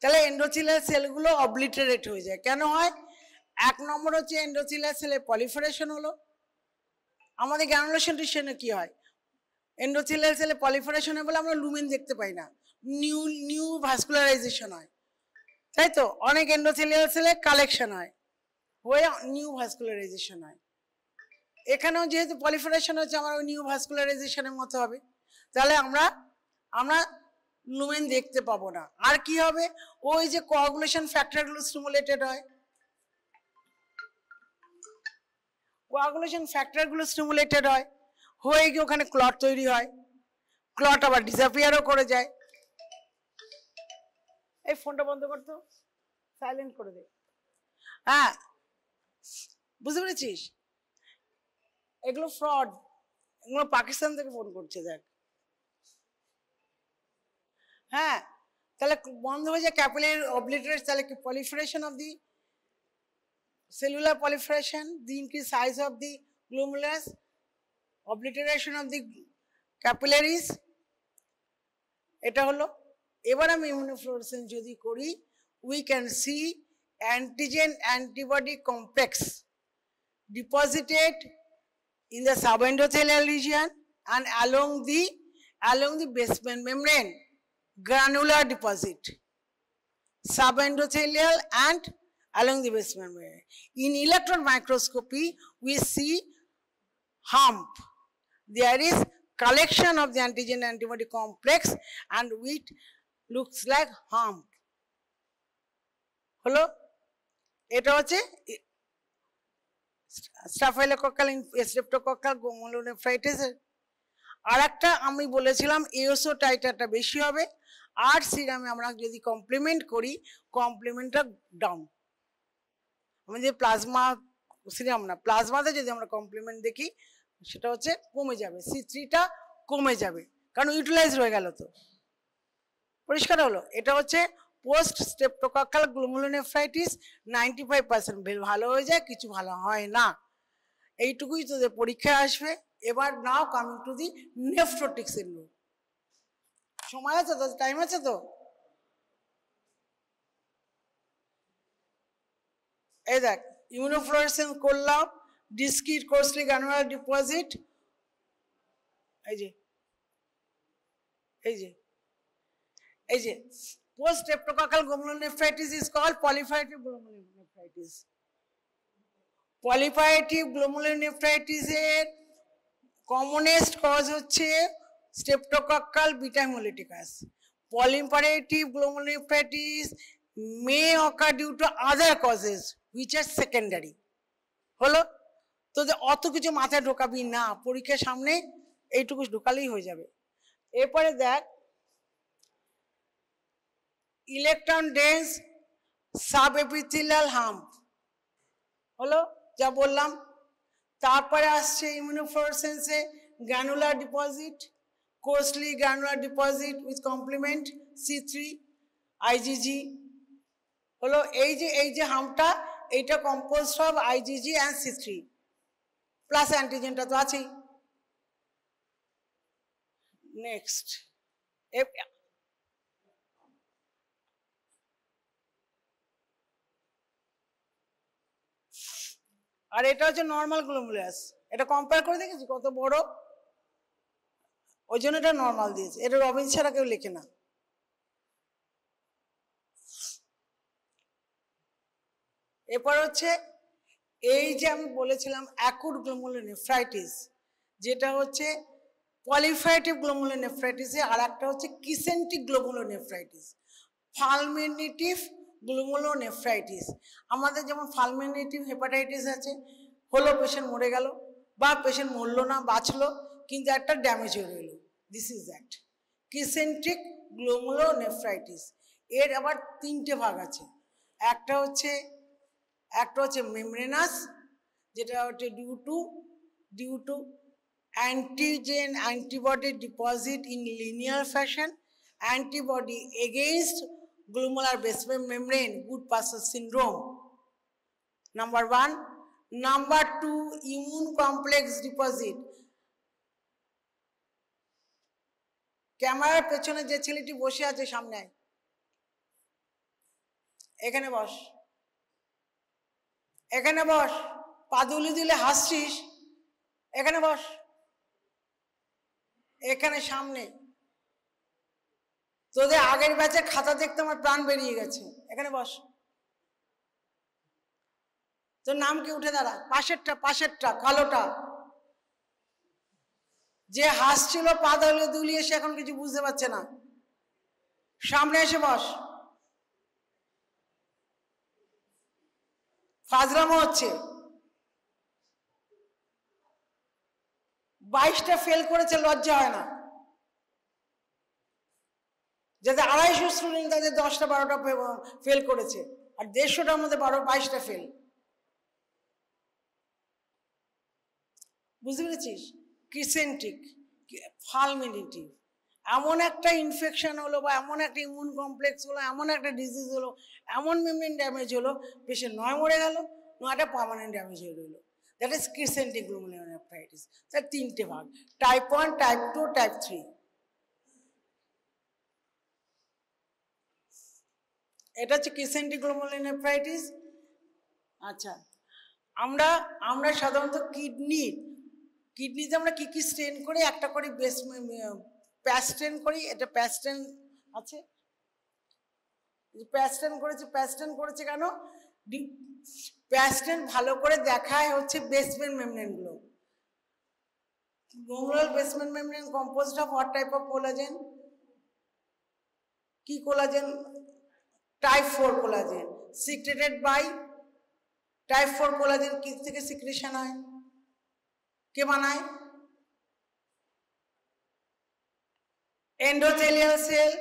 তাহলে endothelial সেলগুলো obliterate হয়ে যায়। কেন হয়? এক নম্বর হচ্ছে এন্ডোথেলিয়াল সেলের পলিফারেশন হলো। আমাদের গ্রানুলেশন টিস্যুতে কি হয়? এন্ডোথেলিয়াল সেলে পলিফারেশন বলে আমরা লুমেন দেখতে পাই না, নিউ ভাস্কুলারাইজেশন হয়, তাই তো? অনেক এন্ডোথেলিয়াল সেলে কালেকশন হয়, হয়ে নিউ ভাস্কুলারাইজেশন হয়। এখানেও যেহেতু পলিফারেশন হচ্ছে আমার ওই নিউ ভাস্কুলারাইজেশনের মতো হবে, তাহলে আমরা লুমেন দেখতে পাবো না। আর কি হবে? ওই যে কোয়াগুলেশন ফ্যাক্টরগুলো স্টিমুলেটেড হয়, কোয়াগুলেশন ফ্যাক্টরগুলো স্টিমুলেটেড হয়, হয়ে গিয়ে ওখানে ক্লট তৈরি হয়, ক্লট আবার ডিসঅ্যাপিয়ারও করে যায়। এই ফোনটা বন্ধ করতো, সাইলেন্ট করে দে। হ্যাঁ, বুঝতে পেরেছিস? এগুলো ফ্রড, এগুলো পাকিস্তান থেকে ফোন করছে, দেখ। হ্যাঁ, তাহলে বন্ধ হয়ে যায় ক্যাপিলারি অবলিটারেট, তাহলে কি proliferation of the cellular proliferation, the increased size of the glomerulus, obliteration of the capillaries, এটা হলো। এবার আমি ইমিউনোফ্লোরেসেন্স যদি করি, we can see antigen antibody complex deposited in the subendothelial region and along the basement membrane, granular deposit, subendothelial and along the basement membrane. In electron microscopy, we see hump. There is collection of the antigen antibody complex and it looks like hump. হলো? এটা হচ্ছে স্টাফাইলোকক্কাল streptococcal glomerulonephritis. আর একটা আমি বলেছিলাম এওসো টাইটারটা বেশি হবে, আর সিরামে আমরা যদি কমপ্লিমেন্ট করি, কমপ্লিমেন্টটা ডাউন। আমি যে প্লাজমা সিরাম না, প্লাজমাতে যদি আমরা কমপ্লিমেন্ট দেখি, সেটা হচ্ছে কমে যাবে, C3টা কমে যাবে, কারণ ইউটিলাইজ হয়ে গেল। তো পরিষ্কার হলো? এটা হচ্ছে পোস্ট স্ট্রেপ্টোকক্কাল গ্লোমেরুলোনেফ্রাইটিস, 95% ভালো হয়ে যায়, কিছু ভালো হয় না। এইটুকুই তোদের পরীক্ষায় আসবে। এবার নাও coming to the nephrotic syndrome. সময় আছে তো? টাইম আছে তো? এই দেখ, ইমিউনোফ্লোরেসেন্স করলাম, ডিসক্রিট কোর্সলি গ্রানুলার ডিপোজিট, এই যে post streptococcal glomerulonephritis is called proliferative glomerulonephritis. Proliferative glomerulonephritis এর commonest cause হচ্ছে streptococcal beta hemolyticus. Proliferative glomerulonephritis may occur due to other causes which are secondary. হলো? তোদের অত কিছু মাথায় ঢোকাবি না, পরীক্ষার সামনে এইটুকু ঢোকালেই হয়ে যাবে। এরপরে দেখ, ইলেকট্রন ডেন্স সাবএপিথেলিয়াল হাম্প হলো, যা বললাম। তারপরে আসছে ইমিউনোফ্লোরেসেন্সে granular deposit, coarsely granular deposit with complement C3 IgG হলো। এই যে হাম্পটা, এইটা composed of IgG and C3 plus অ্যান্টিজেনটা তো আছেই। নেক্সট, আর এটা হচ্ছে নর্মাল গ্লোমেরুলাস। এটা কম্পেয়ার করে দেখেছি কত বড়, ওই জন্য এটা নর্মাল দিয়েছে, এটা রবিন ছাড়া কেউ লেখে না। এরপর হচ্ছে এই যে আমি বলেছিলাম অ্যাকুট গ্লোমেরুলোনেফ্রাইটিস, যেটা হচ্ছে পলিফাইটিভ গ্লোমেরুলোনেফ্রাইটিস, আর একটা হচ্ছে কিসেন্টিক গ্লোমেরুলোনেফ্রাইটিস। ফালমিনেটিভ গ্লোমেরুলোনেফ্রাইটিস, আমাদের যেমন ফালমিনেটিভ হেপাটাইটিস আছে, হলো পেশেন্ট মরে গেল বা পেশেন্ট মরলো না, বাঁচলো, কিন্তু একটা ড্যামেজ হয়ে রইল, দিস ইজ দ্যাট কিসেন্ট্রিক গ্লোমেরুলোনেফ্রাইটিস। এর আবার তিনটে ভাগ আছে, একটা হচ্ছে মেমব্রেনাস, যেটা হচ্ছে due to antigen antibody deposit in linear fashion, antibody against glomerular basement membrane, Goodpasture's syndrome, number 1। Number 2, immune complex deposit. ক্যামেরার পেছনে যে ছেলেটি বসে আছে সামনে, এখানে বস, এখানে বস, পা দুলি দিলে হাসছিস, এখানে বস, এখানে সামনে। তোদের আগের ব্যাচের খাতা দেখতে আমার প্রাণ বেরিয়ে গেছে, এখানে বস। তোর নাম কি? উঠে দাঁড়া, পাশেরটা কালোটা, যে হাসছিল পা দুলিয়ে, সে এখন কিছু বুঝতে পারছে না, সামনে এসে বস। ফাজলামো হচ্ছে, 22টা ফেল করেছে, লজ্জা হয় না? যাদের 250 স্টুডেন্ট, তাদের 10টা 12টা ফেল করেছে, আর 150টার মধ্যে 22টা ফেল। বুঝতে পেরেছিস? কিসেন্টিক, ফালমিনেটিভ, এমন একটা ইনফেকশন হলো বা এমন একটা ইমিউন কমপ্লেক্স হলো, এমন একটা ডিজিজ হলো, এমন মেমব্রেন ড্যামেজ হলো, পেশেন্ট নয় মরে গেল, নয়টা পার্মানেন্ট ড্যামেজ হয়ে রইল, দ্যাট ইজ কিসেন্টিক গ্লোমেরুলোনেফ্রাইটিস। তার তিনটে ভাগ, টাইপ 1, টাইপ 2, টাইপ 3। এটা হচ্ছে কিসেন্টিক গ্লোমেরুলোনেফ্রাইটিস। আচ্ছা, আমরা সাধারণত কিডনিতে আমরা কি স্টেন করি? একটা করি প্যাস্টেন করি, এটা প্যাস্টেন আছে, প্যাস্টেন করেছে কেন? প্যাস্টেন ভালো করে দেখায় হচ্ছে বেসমেন্ট মেমব্রেনগুলো। Glomerular basement membrane composed of what type of collagen? কি collagen? Type 4 collagen, secreted by type 4 collagen. কি থেকে সিক্রেশন হয়? কে বানায়? endothelial cell,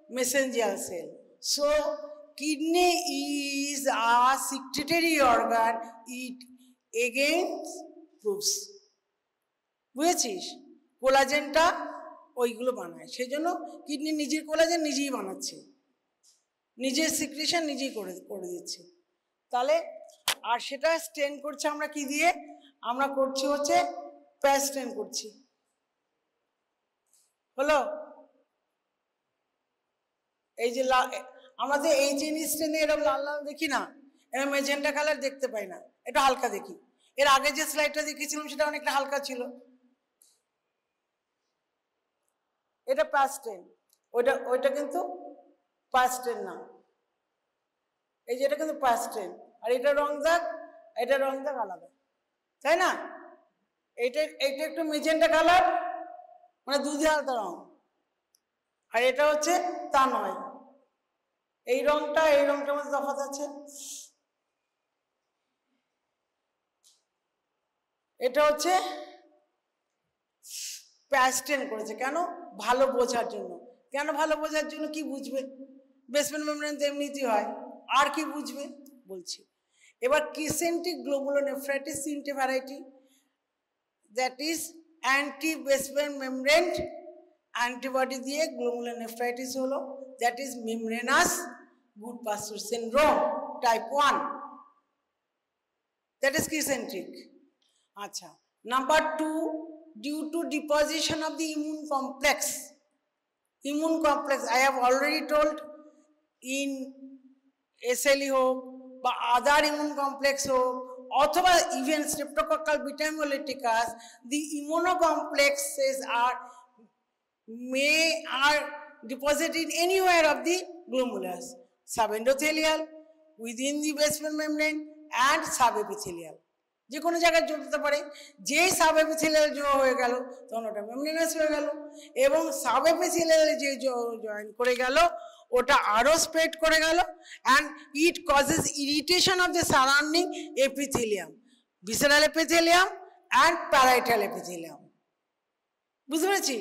mesangial cell. So kidney is a secretory organ, it again proves, বুঝেছিস? কোলাজেনটা ওইগুলো বানায়, সেই জন্য কিডনি নিজের কোলাজেন নিজেই বানাচ্ছে, নিজের সিক্রেশন নিজেই করে দিচ্ছে। তাহলে আর সেটা স্টেন করছে আমরা কি দিয়ে? আমরা করছি হচ্ছে প্যাস্টেন করছি, হলো? এই যে আমাদের এই জিনিস স্টেনে এরকম লাল লাল দেখি না, এরকম মেজেন্টা কালার দেখতে পাই না, এটা হালকা দেখি। এর আগে যে স্লাইডটা দেখিয়েছিলাম সেটা অনেকটা হালকা ছিল, এটা প্যাস্টেন, ওইটা কিন্তু প্যাস্টেন না, এই যে এটা কিন্তু প্যাস্টেন, আর এটা রং দাগ আলাদা, তাই না? এইটা একটু মেজেন্টা কালার, মানে দুধে আলাদা রং, আর এটা হচ্ছে তা নয়। এই রংটার মধ্যে তফাৎ আছে। এটা হচ্ছে প্যাস্টেন করেছে কেন? ভালো বোঝার জন্য। কেন ভালো বোঝার জন্য? কি বুঝবে? বেসমেন্ট মেমব্রেন তো এমনিতেই হয়, আর কি বুঝবে বলছি। এবার কিসেন্টিক গ্লোমেরুলোনেফ্রাইটিস তিনটে variety, that is anti basement membrane antibody দিয়ে গ্লোমেরুলোনেফ্রাইটিস হলো, that is membranous Goodpasture's syndrome type 1, that is crescentic. আচ্ছা, number 2, due to deposition of the immune complex. Immune complex I have already told, in SLE হোক বা other immune complex হোক, অথবা even streptococcal beta haemolyticus, the immunocomplexes are are deposited anywhere of the glomerulus, subendothelial, within the basement membrane and subepithelial. যে কোনো জায়গায় জমতে পারে, যেই সাবএপিথেলিয়াল জমা হয়ে গেল তখন ওটা মেমব্রেনাস হয়ে গেল, এবং সাবএপিথেলিয়াল যে জয়েন করে গেল ওটা আরো স্প্রেড করে গেল, and it causes irritation of the surrounding epithelium, visceral epithelium and parietal epithelium. বুঝতে পেরেছি?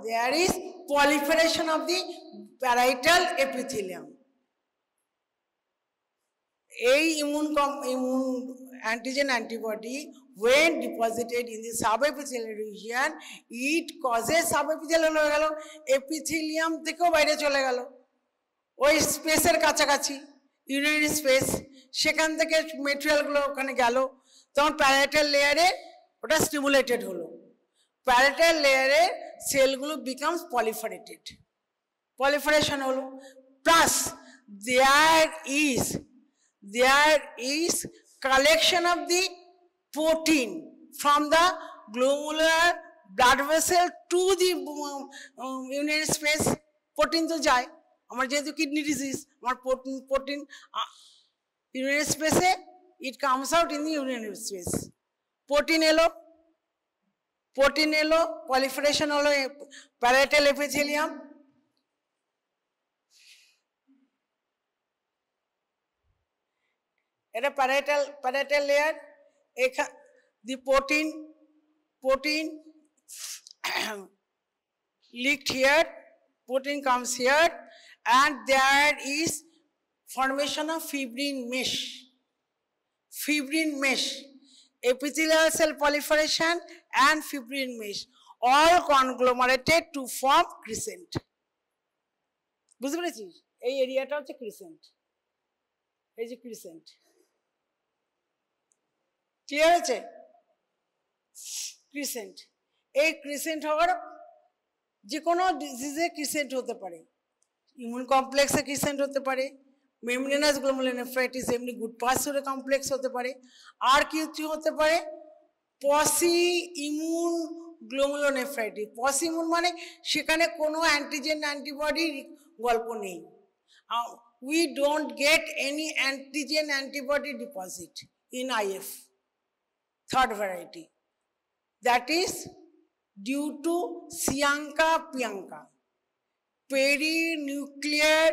There is proliferation of the parietal epithelium. A immune antigen antibody, when deposited in the subepithelial region, it causes subepithelial হয়ে গেল, epithelium থেকেও বাইরে চলে গেল, ওই স্পেসের কাছাকাছি ইউরিনারি স্পেস, সেখান থেকে মেটেরিয়ালগুলো ওখানে গেল, তখন প্যারাইটাল লেয়ারে ওটা স্টিমুলেটেড হলো, প্যারাইটাল লেয়ারে সেলগুলো বিকামস proliferated, proliferation হলো, plus there is collection of the protein from the glomerular blood vessel to the urinary space. Protein তো যায়, আমার যেহেতু কিডনি ডিজিজ, আমার protein urinary space, it comes out in the urinary space. Protein এলো, proliferation হলো parietal epithelium, এটা parietal layer, the protein leaked here, protein comes here, and there is formation of fibrin mesh, epithelial cell proliferation and fibrin mesh, all conglomerated to form crescent. বুঝতে পেরেছিস? এই এরিয়াটা হচ্ছে crescent, এই যে crescent, clear আছে? Crescent, এই crescent হওয়ার যে কোনো ডিজিজে ক্রিসেন্ট হতে পারে, ইমিউন কমপ্লেক্সে ক্রিসেন্ট হতে পারে, মেমব্রেনাস গ্লোমেরুলোনেফ্রাইটিস এমনি গুড পাসুরে কমপ্লেক্স হতে পারে, আর কিছু হতে পারে পসি ইমিউন গ্লোমেরুলোনেফ্রাইটিস। পসি ইমিউন মানে সেখানে কোনো অ্যান্টিজেন অ্যান্টিবডির গল্প নেই, we don't get any antigen antibody deposit in IF. Third variety, that is due to Chianka-Pianka, perinuclear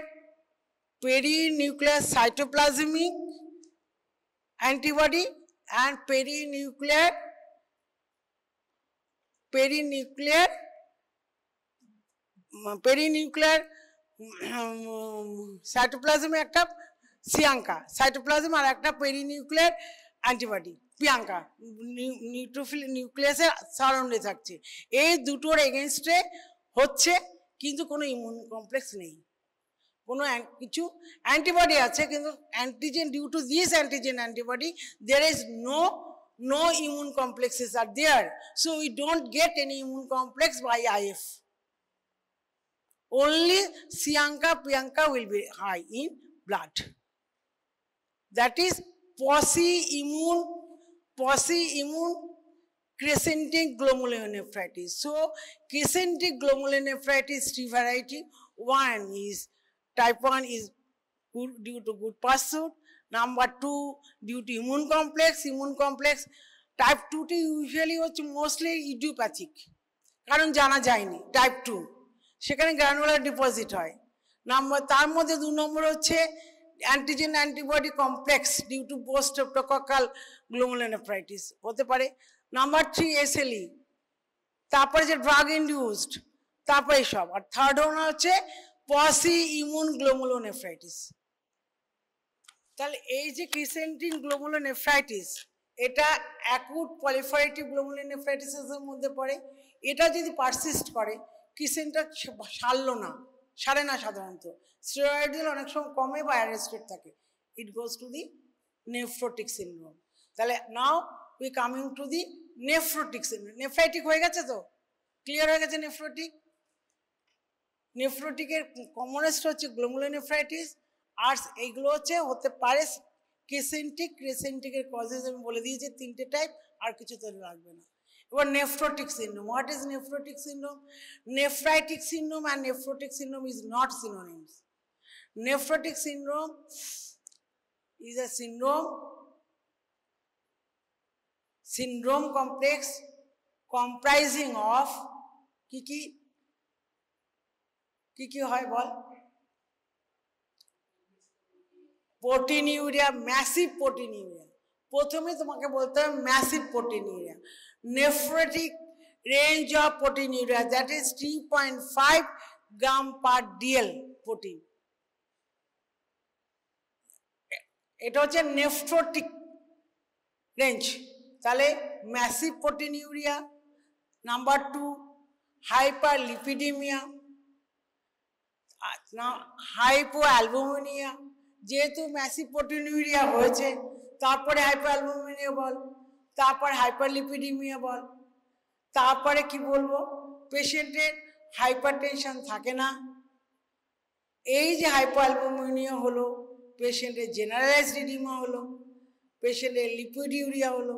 cytoplasmic antibody and perinuclear cytoplasm একটা সিয়াঙ্কা সাইটোপ্লাজম আর একটা পেরিনিউক্লিয়ার অ্যান্টিবডি পিয়াঙ্কা নিউট্রোফিল নিউক্লিয়াসের সারাউন্ডে থাকছে, এই দুটোর এগেনস্টে হচ্ছে, কিন্তু কোনো ইমিউন কমপ্লেক্স নেই, কোনো কিছু অ্যান্টিবডি আছে কিন্তু antigen, due to this antigen antibody there is no immune complexes are there, so we don't get any immune complex by IF. Only Chianka-Pianka will be high in blood. That is posi-immune crescentic glomerulonephritis. So crescentic glomerulonephritis three variety. One is type 1 is due to good pursuit. Number 2 due to immune complex. Type 2 T usually হচ্ছে mostly idiopathic, কারণ জানা যায়নি। Type 2 সেখানে granular deposit হয়। তার মধ্যে 2 নম্বর হচ্ছে antigen antibody complex due to post streptococcal glomerulonephritis হতে পারে। নাম্বার 3 SLE, তারপরে যে ড্রাগ ইনডিউসড, তারপরে সব। আর থার্ড ওয়ান হচ্ছে পসি ইমিউন গ্লোমেরুলোনেফ্রাইটিস। তাহলে এই যে ক্রিসেন্টিন গ্লোমেরুলোনেফ্রাইটিস, এটা অ্যাকুট পলিফারেটিভ গ্লোমেরুলোনেফ্রাইটিসের মধ্যে পড়ে। এটা যদি পারসিস্ট করে, ক্রিসেন্টটা সারে না সাধারণত, স্টেরয়েড দিলে অনেক সময় কমে বা অ্যারেস্টেড থাকে, it goes to the nephrotic syndrome. তাহলে now we coming to the nephrotic syndrome. Nephritic হয়ে গেছে তো, ক্লিয়ার হয়ে গেছে নেফ্রোটিকের কমনেস্ট হচ্ছে গ্লোমেরুলোনেফ্রাইটিস, আর এইগুলো হতে পারে ক্রিসেন্টিকের কজেস আমি বলে দিয়েছি 3টে টাইপ, আর কিছু তো লাগবে না। এবার nephrotic syndrome, what is nephrotic syndrome? Nephritic syndrome and nephrotic syndrome is not synonyms. Nephrotic syndrome is a syndrome complex comprising of কি হয় বল? Proteinuria, massive proteinuria. প্রথমে তোমাকে বলতে হবে massive proteinuria. Nephrotic range of proteinuria, that is 3.5 gram per DL protein. এটা হচ্ছে nephrotic range. তাহলে massive proteinuria. Number 2, হাইপারলিপিডিমিয়া, হাইপোঅ্যালবুমিনিয়া। যেহেতু ম্যাসিভ প্রোটিনিউরিয়া হয়েছে, তারপরে হাইপোঅ্যালবুমিনিয়া বল, তারপর হাইপারলিপিডিমিয়া বল, তারপরে কি বলবো, পেশেন্টের হাইপারটেনশন থাকে না। এই যে হাইপোঅ্যালবুমিনিয়া হলো, পেশেন্টের জেনারেলাইজড ইডিমা হলো, পেশেন্টের লিপিডিউরিয়া হলো।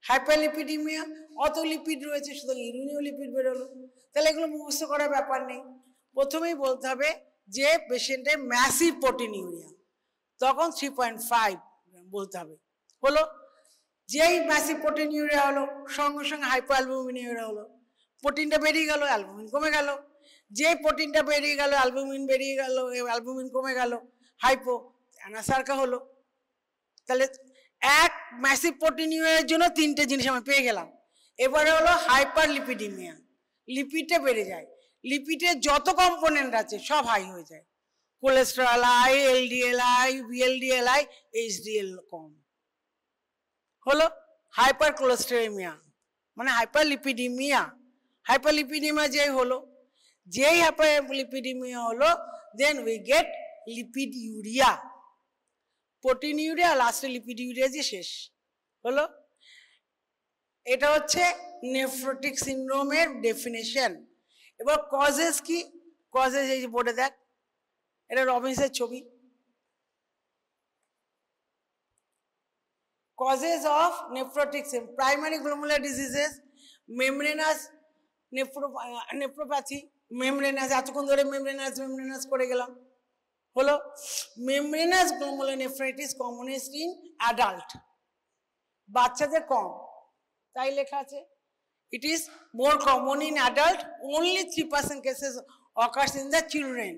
হাইপারলিপিডিমিয়া, অত লিপিড রয়েছে, সুতরাং ইউরিনেও লিপিড বেরোলো। তাহলে এগুলো মুখস্থ করার ব্যাপার নেই। প্রথমেই বলতে হবে যে পেশেন্টের ম্যাসিভ প্রোটিনিউরিয়া, তখন 3.5 বলতে হবে। হলো, যেই ম্যাসিভ প্রোটিনিউরিয়া হলো, সঙ্গে সঙ্গে হাইপোঅ্যালবুমিনিয়া হলো, প্রোটিনটা বেরিয়ে গেল, অ্যালবুমিন কমে গেল। যে প্রোটিনটা বেরিয়ে গেল, অ্যালবুমিন বেরিয়ে গেল, অ্যালবুমিন কমে গেল, হাইপো অ্যানাসার্কা হলো। তাহলে এক ম্যাসিভ প্রোটিনিউরিয়ার জন্য 3টে জিনিস আমি পেয়ে গেলাম। এবারে হলো হাইপারলিপিডিমিয়া, লিপিডটা বেড়ে যায়। লিপিডের যত কম্পোনেন্ট আছে সব হাই হয়ে যায়, cholesterol high, LDL high, VLDL high, HDL কম। হলো হাইপার কোলেস্টেরেমিয়া, মানে হাইপারলিপিডিমিয়া। হাইপারলিপিডিমিয়া যেই হলো, যেই হাইপারলিপিডিমিয়া হলো, দেন উই গেট লিপিডিউরিয়া। প্রোটিনিউরিয়া, লাস্টে লিপিডিউরিয়া যে শেষ হলো। এটা হচ্ছে নেফ্রোটিক সিন্ড্রোমের ডেফিনেশন। এবার কজেস কি? কজেস এই যে বোর্ডে দেখ, এটা রবিনসের ছবি। Causes of nephrotic syndrome: primary glomerular diseases, membranous nephropathy, membranous, এতক্ষণ ধরে membranous করে গেলাম। হলো membranous glomerulonephritis commonest in adult, বাচ্চাদের কম, তাই লেখা আছে। It is more common in adult, only 3% cases occurs in the children.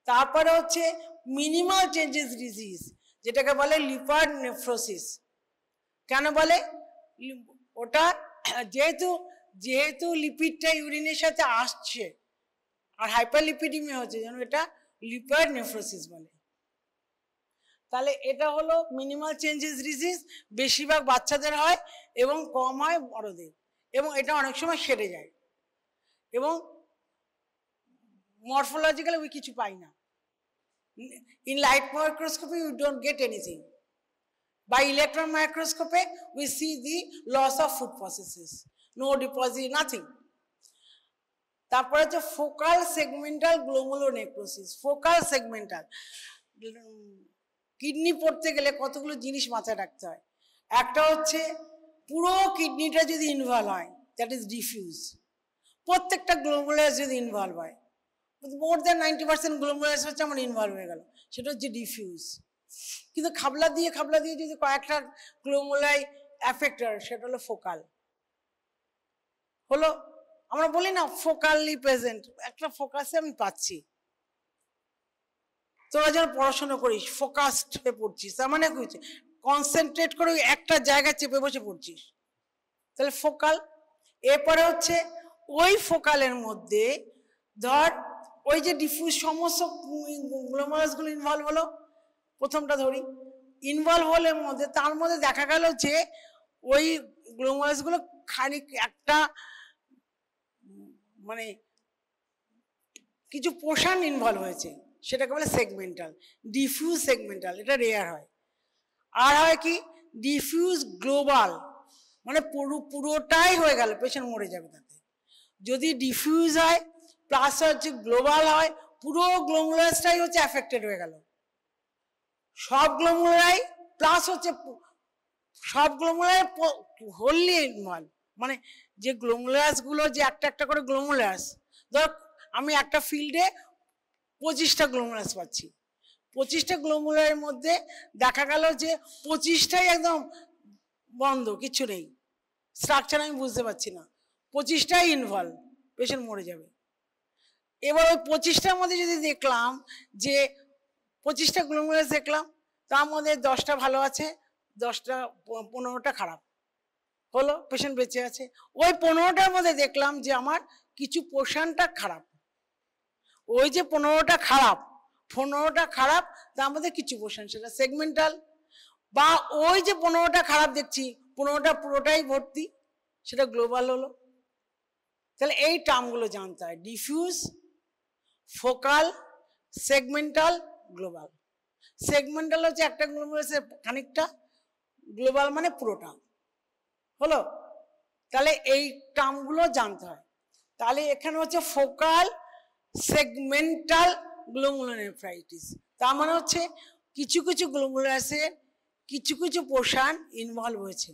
তারপরে হচ্ছে মিনিমাল চেঞ্জেস ডিজিজ, যেটাকে বলে লিপার নেফ্রোসিস। কেন বলে? ওটা যেহেতু লিপিডটা ইউরিনের সাথে আসছে আর হাইপারলিপিডিমিয়া হচ্ছে, যেন এটা লিপার নেফ্রোসিস বলে। তাহলে এটা হলো মিনিমাল চেঞ্জেস ডিজিজ, বেশিরভাগ বাচ্চাদের হয় এবং কম হয় বড়দের, এবং এটা অনেক সময় সেরে যায়, এবং মরফোলজিক্যালি ওই কিছু পাই না। In light microscopy we don't get anything. By electron microscopy we see the loss of food processes, no deposit, nothing. তারপরে হচ্ছে focal segmental glomerulonecrosis. Focal segmental, kidney পড়তে গেলে কতগুলো জিনিস মাথায় রাখতে হয়। একটা হচ্ছে পুরো কিডনিটা যদি ইনভলভ হয়, দ্যাট ইজ ডিফিউজ। প্রত্যেকটা গ্লোমেরুলাস যদি ইনভলভ হয়, মোর দ্যান 90% গ্লোমেরুলাস হচ্ছে আমার ইনভলভ হয়ে গেল, সেটা হচ্ছে ডিফিউজ। কিন্তু খাবলা দিয়ে যদি কয়েকটা গ্লোমেরুলাই এফেক্ট হয়, সেটা হলো ফোকাল। হলো, আমরা বলি না ফোকালি প্রেজেন্ট, একটা ফোকাসে আমি পাচ্ছি। তোরা যেন পড়াশোনা করিস, ফোকাসড হয়ে পড়ছিস, তার মানে কি হচ্ছে, কনসেন্ট্রেট করে একটা জায়গায় চেপে বসে পড়ছিস, তাহলে ফোকাল। এরপরে হচ্ছে ওই ফোকালের মধ্যে ধর ওই যে ডিফিউজ সমস্ত গ্লোমেরুলাসগুলো ইনভলভ হলো, প্রথমটা ধরি ইনভলভ হলে মধ্যে, তার মধ্যে দেখা গেল যে ওই গ্লোমেরুলাসগুলো খানিক একটা মানে কিছু পোর্শন ইনভলভ হয়েছে, সেটাকে বলে সেগমেন্টাল, ডিফিউজ সেগমেন্টাল। এটা রেয়ার হয়। আর হয় কি ডিফিউজ গ্লোবাল, মানে পুরোটাই হয়ে গেল, পেশেন্ট মরে যাবে তাতে। যদি ডিফিউজ হয় প্লাস হচ্ছে গ্লোবাল হয়, পুরো গ্লোমেরুলাসটাই হচ্ছে অ্যাফেক্টেড হয়ে গেল, সব গ্লোমেরুলাই প্লাস হচ্ছে সব গ্লোমেরুলাই হোললি ইনভলভ, মানে যে গ্লোমেরুলাসগুলো যে একটা একটা করে গ্লোমেরুলাস, ধর আমি একটা ফিল্ডে 25টা গ্লোমেরুলাস পাচ্ছি, 25টা গ্লোমেরুলাসের মধ্যে দেখা গেল যে 25টাই একদম বন্ধ, কিচ্ছু নেই, স্ট্রাকচার আমি বুঝতে পারছি না, 25টাই ইনভলভ, পেশেন্ট মরে যাবে। এবার ওই 25টার মধ্যে যদি দেখলাম যে 25টা গ্লোমেরুলাস দেখলাম, তার মধ্যে 10টা ভালো আছে, 10টা 15টা খারাপ, হলো পেশেন্ট বেঁচে আছে। ওই 15টার মধ্যে দেখলাম যে আমার কিছু পোর্শনটা খারাপ, ওই যে 15টা খারাপ তার মধ্যে কিছু পোর্শন সেটা সেগমেন্টাল, বা ওই যে 15টা খারাপ দেখছি 15টা পুরোটাই ভর্তি, সেটা গ্লোবাল হলো। তাহলে এই টার্মগুলো জানতে হয়, diffuse, focal, segmental, global. Segmental হচ্ছে একটা গ্লোমেরুলাসের খানিকটা, গ্লোবাল মানে পুরোটা, হলো। তাহলে এই টার্মগুলো জানতে হয়। তাহলে এখানে হচ্ছে ফোকাল সেগমেন্টাল গ্লোমেরুলোনেফ্রাইটিস, তার মানে হচ্ছে কিছু কিছু গ্লোমেরুলাসের কিছু কিছু পোর্শন ইনভলভ হয়েছে।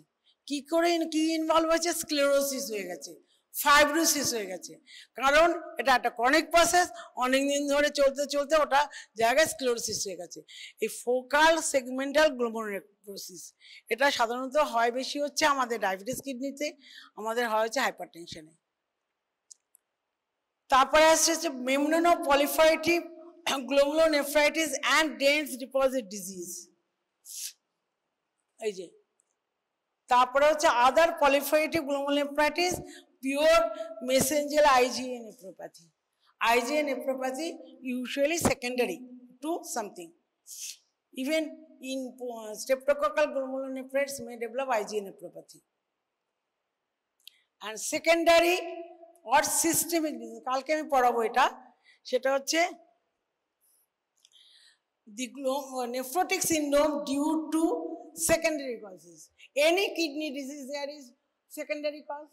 কি করে কি ইনভলভ হয়েছে? স্ক্লেরোসিস হয়ে গেছে, ফাইব্রোসিস হয়ে গেছে, কারণ এটা একটা ক্রনিক প্রসেস, অনেকদিন ধরে চলতে চলতে ওটা জায়গায় স্ক্লেরোসিস হয়ে গেছে। এই ফোকাল সেগমেন্টাল গ্লোমেরুলোনেফ্রোসিস এটা সাধারণত হয় বেশি হচ্ছে আমাদের ডায়াবেটিস কিডনিতে, আমাদের হয় হচ্ছে হাইপারটেনশনে। তারপরে আসছে হচ্ছে membranoproliferative glomerulonephritis and dense deposit disease, এই যে। তারপরে হচ্ছে other proliferative glomerulonephritis, pure mesangial IgA nephropathy. IgA nephropathy usually secondary to something. Even in streptococcal glomerulonephritis may develop IgA nephropathy. And secondary or systemic disease, কালকে আমি পড়াবো এটা, সেটা হচ্ছে the nephrotic syndrome due to secondary causes. Any kidney disease there is secondary cause,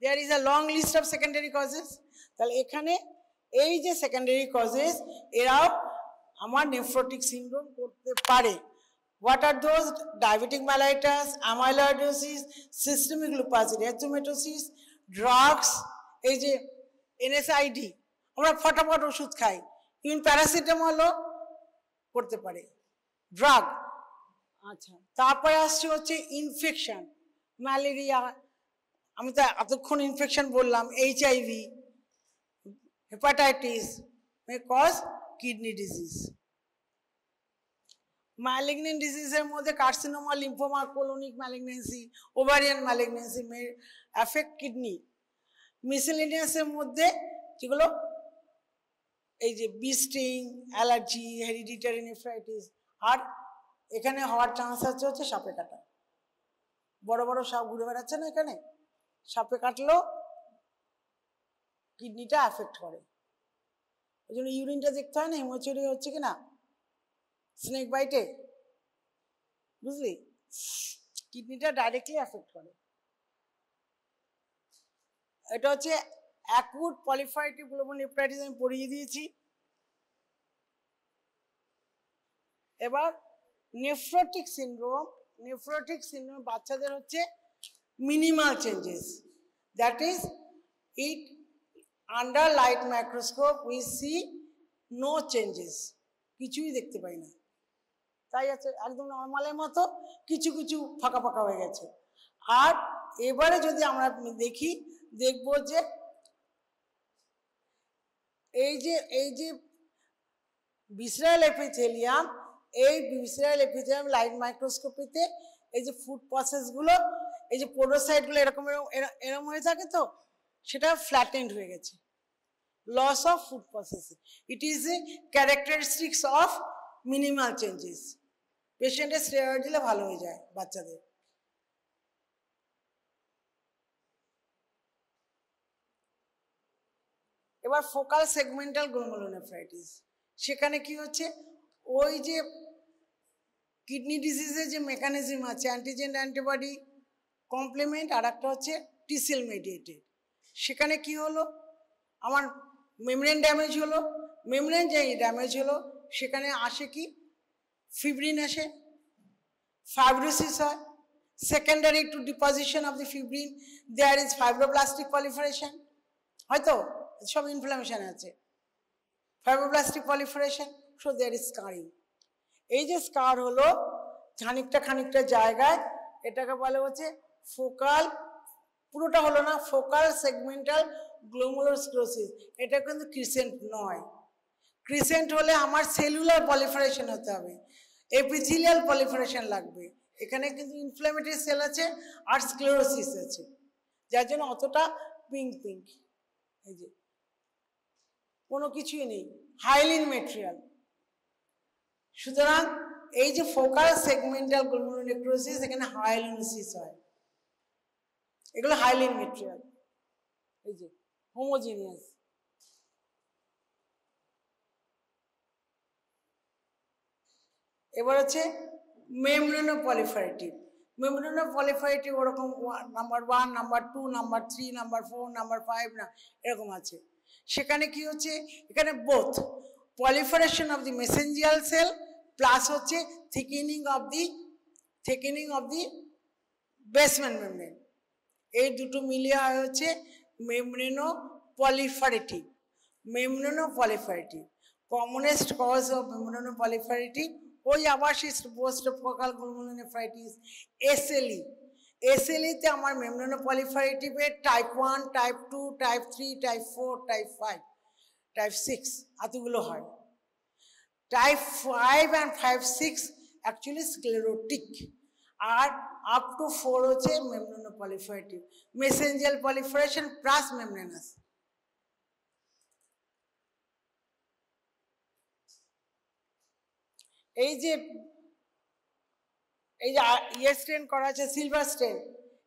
there is a long list of secondary causes. তাহলে এখানে এই যে secondary causes এরাও আমার nephrotic syndrome করতে পারে। What are those? Diabetic mellitus, amyloidosis, systemic lupus erythematosus, drugs, এই যে NSAID, আমরা ফটাফট ওষুধ খাই, ইভেন প্যারাসিটামলও করতে পারে, ড্রাগ। আচ্ছা, তারপরে আসছে হচ্ছে ইনফেকশন, ম্যালেরিয়া, আমি তো এতক্ষণ ইনফেকশন বললাম, HIV, hepatitis may cause kidney disease. Malignant ডিজিজের মধ্যে carcinoma, lymphoma, colonic malignancy, ovarian malignancy may affect kidney. মিসেলেনিয়াসের মধ্যে যেগুলো এই যে বিস্টিং, অ্যালার্জি, হেরিডিটারি নেফ্রাইটিস, আর এখানে হওয়ার চান্স আছে হচ্ছে সাপে কাটা, বড় বড় সাপ ঘুরে বেড়াচ্ছে না এখানে, সাপে কাটলেও কিডনিটা অ্যাফেক্ট করে, ওই জন্য ইউরিনটা দেখতে হয় না হিমোচুরি হচ্ছে কি না স্নেক বাইটে, বুঝলি, কিডনিটা ডাইরেক্টলি অ্যাফেক্ট করে। এটা হচ্ছে অ্যাকুট পলিফারেটিভ গ্লোমেরুলোনেফ্রাইটিস, আমি পড়িয়ে দিয়েছি। এবার নেফ্রোটিক সিনড্রোম বাচ্চাদের হচ্ছে minimal changes, that is it under light microscope we see no changes, কিছুই দেখতে পাই না, তাই আছে একদম নর্মালের মতো, কিছু কিছু ফাঁকা ফাঁকা হয়ে গেছে। আর এবারে যদি আমরা দেখবো যে এই যে ভিসেরাল এপিথেলিয়াম, এই ভিসেরাল এপিথেলিয়াম লাইট মাইক্রোস্কোপিতে এই যে ফুড প্রসেসগুলো, এই যে পোডোসাইটগুলো এরকম এরকম হয়ে থাকে, তো সেটা ফ্ল্যাটেন্ড হয়ে গেছে, loss of food processing. It is a characteristics of minimal changes. পেশেন্টের স্টেরয়েড দিলে ভালো হয়ে যায় বাচ্চাদের। এবার ফোকাল সেগমেন্টাল গ্লোমেরুলোনেফ্রাইটিস, সেখানে কি হচ্ছে, ওই যে কিডনি ডিজিজের যে মেকানিজম আছে, অ্যান্টিজেন অ্যান্টিবডি কমপ্লিমেন্ট, আর একটা হচ্ছে টি-সেল মেডিয়েটেড, সেখানে কি হলো, আমার মেমব্রেন ড্যামেজ হলো, মেমব্রেন যে ড্যামেজ হলো সেখানে আসে কি, ফিব্রিন আসে, ফাইব্রোসিস হয়, secondary to deposition of the fibrin there is fibroblastic proliferation hoyto sob inflammation ache fibroblastic proliferation so there is scarring ei je scar holo খানিকটা জায়গায় এটাকে বলে হচ্ছে ফোকাল পুরোটা হলো না ফোকাল সেগমেন্টাল গ্লোমেরুলার স্ক্লেরোসিস এটা কিন্তু ক্রিসেন্ট নয় ক্রিসেন্ট হলে আমার সেলুলার পলিফারেশন হতে হবে এপিথেলিয়াল পলিফারেশন লাগবে এখানে কিন্তু ইনফ্ল্যামেটরি সেল আছে আর স্ক্লেরোসিস আছে যার জন্য অতটা পিঙ্ক এই যে কোনো কিছুই নেই হাইলিন ম্যাটেরিয়াল সুতরাং এই যে ফোকাল সেগমেন্টাল গ্লোমেরুলার নেক্রোসিস এখানে হাইলিনোসিস হয় এগুলো হাইলিন ম্যাটেরিয়াল এই যে হোমোজিনিয়াস এবার হচ্ছে মেমব্রেনোপলিফারেটিভ মেমব্রেনোপলিফারেটিভ ওরকম number 1 number 2 number 3 number 4 number 5 না এরকম আছে সেখানে কি হচ্ছে এখানে both proliferation of the mesangial cell plus হচ্ছে thickening of the basement membrane এই দুটো মিলিয়ে হয় হচ্ছে membranoproliferative commonest cause of membranoproliferative ওই আবার সেই পোস্ট ফোকাল গ্লোমেরুলোনেফ্রাইটিস SLE তে আমার membranoproliferative এর type 1 type 2 type 3 type 4 type 5 type 6 এতগুলো হয় টাইপ 5 and 5 6 actually sclerotic আর up to 4 হচ্ছে membranoproliferative mesangial proliferation plus membranous এই যে ইয়ে স্টেন করা আছে সিলভার স্টেন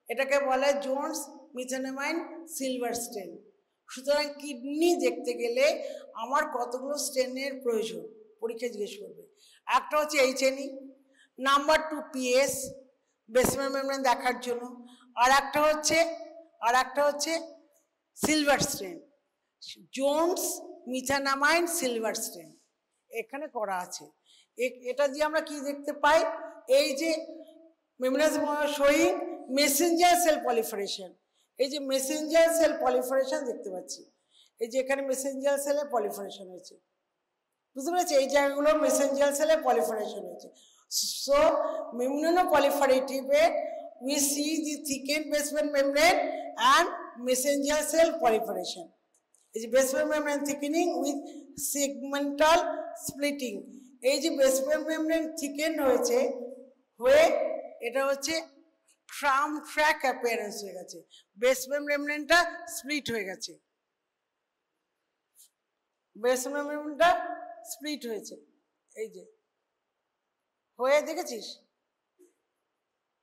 এটাকে বলে জোনস মিথেনামাইন সিলভার স্টেন সুতরাং কিডনি দেখতে গেলে আমার কতগুলো স্টেনের প্রয়োজন পরীক্ষা জিজ্ঞেস করবে একটা হচ্ছে HNE number 2 PS basement membrane দেখার জন্য আর একটা হচ্ছে সিলভার স্টেন জোনস মিথেনামাইন সিলভার স্টেন এখানে করা আছে এটা দিয়ে আমরা কি দেখতে পাই এই যে membranous showing mesangial cell proliferation এই যে মেসেঞ্জার সেল পলিফারেশন দেখতে পাচ্ছি এই যে এখানে মেসেঞ্জার সেলের পলিফারেশন হয়েছে বুঝতে পেরেছি এই জায়গাগুলো মেসেঞ্জার সেলের পলিফারেশন হয়েছে so membranoproliferative we see the thickened basement membrane and mesangial cell proliferation is basement membrane thickening with segmental splitting এই যে basement membrane thickened হয়েছে হয়ে এটা হচ্ছে ট্রাম ট্র্যাক অ্যাপিয়ারেন্স হয়ে গেছে বেসমেন্ট মেমব্রেনটা স্প্লিট হয়ে গেছে বেসমেন্ট মেমব্রেনটা স্প্লিট হয়েছে এই যে হয়ে দেখেছিস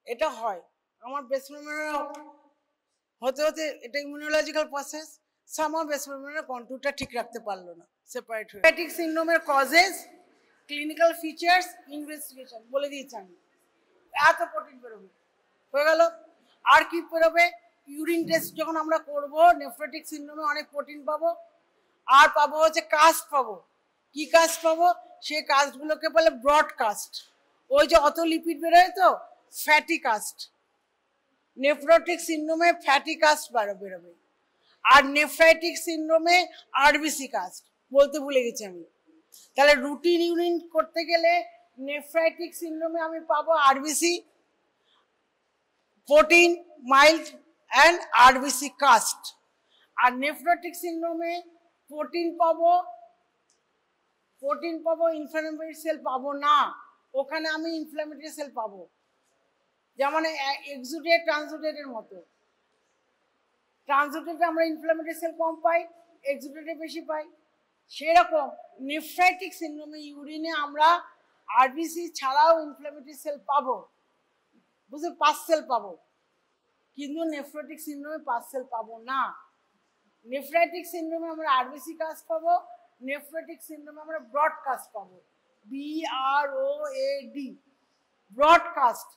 এটা হয় আমার বেসমেন্ট মেমব্রেন হতে হতে এটা ইমিউনোলজিক্যাল প্রসেস সামহাউ বেসমেন্ট মেমব্রেনের কন্ট্রোলটা ঠিক রাখতে পারলো না সেপারেট হয়ে হেপাটিক সিনড্রোমের কজেস ক্লিনিক্যাল ফিচার্স ইনভেস্টিগেশন বলে দিয়েছি আমি এত প্রোটিন বেরোবে হয়ে গেল আর কি বেরোবে ইউরিন টেস্ট যখন আমরা করব নেফ্রোটিক সিনড্রোমে অনেক প্রোটিন পাবো আর পাবো হচ্ছে কাস্ট পাবো কি কাস্ট পাবো সেই কাস্টগুলোকে বলে ব্রডকাস্ট ওই যে অত লিপিড বেরোয় তো ফ্যাটি কাস্ট নেফ্রোটিক সিনড্রোমে ফ্যাটি কাস্ট বেরোবে আর নেফ্রাইটিক সিনড্রোমে আরবিসি কাস্ট বলতে ভুলে গেছি আমি তাহলে রুটিন ইউরিন করতে গেলে নেফ্রাইটিক সিনড্রোমে আমি পাবো RBC protein mild and RBC cast আর নেফ্রোটিক সিনড্রোমে প্রোটিন পাবো ইনফ্লামেটরি সেল পাবো না ওখানে আমি ইনফ্লামেটরি সেল পাবো যেমন এক্সুডেট ট্রান্সুডেটের মতো ট্রান্সুডেটে আমরা ইনফ্লামেটরি সেল কম পাই এক্সুডেটে বেশি পাই সেরকম নেফ্রাইটিক সিনড্রোমে ইউরিনে আমরা আরবিসি ছাড়াও ইনফ্লামেটরি সেল পাবো বুঝে পাস সেল পাবো কিন্তু নেফ্রোটিক সিনড্রোমে পাস সেল পাবো না নেফ্রাইটিক সিনড্রোমে আমরা আরবিসি কাস্ট পাবো নেফ্রোটিক সিনড্রোমে আমরা ব্রডকাস্ট পাবো BROAD ব্রডকাস্ট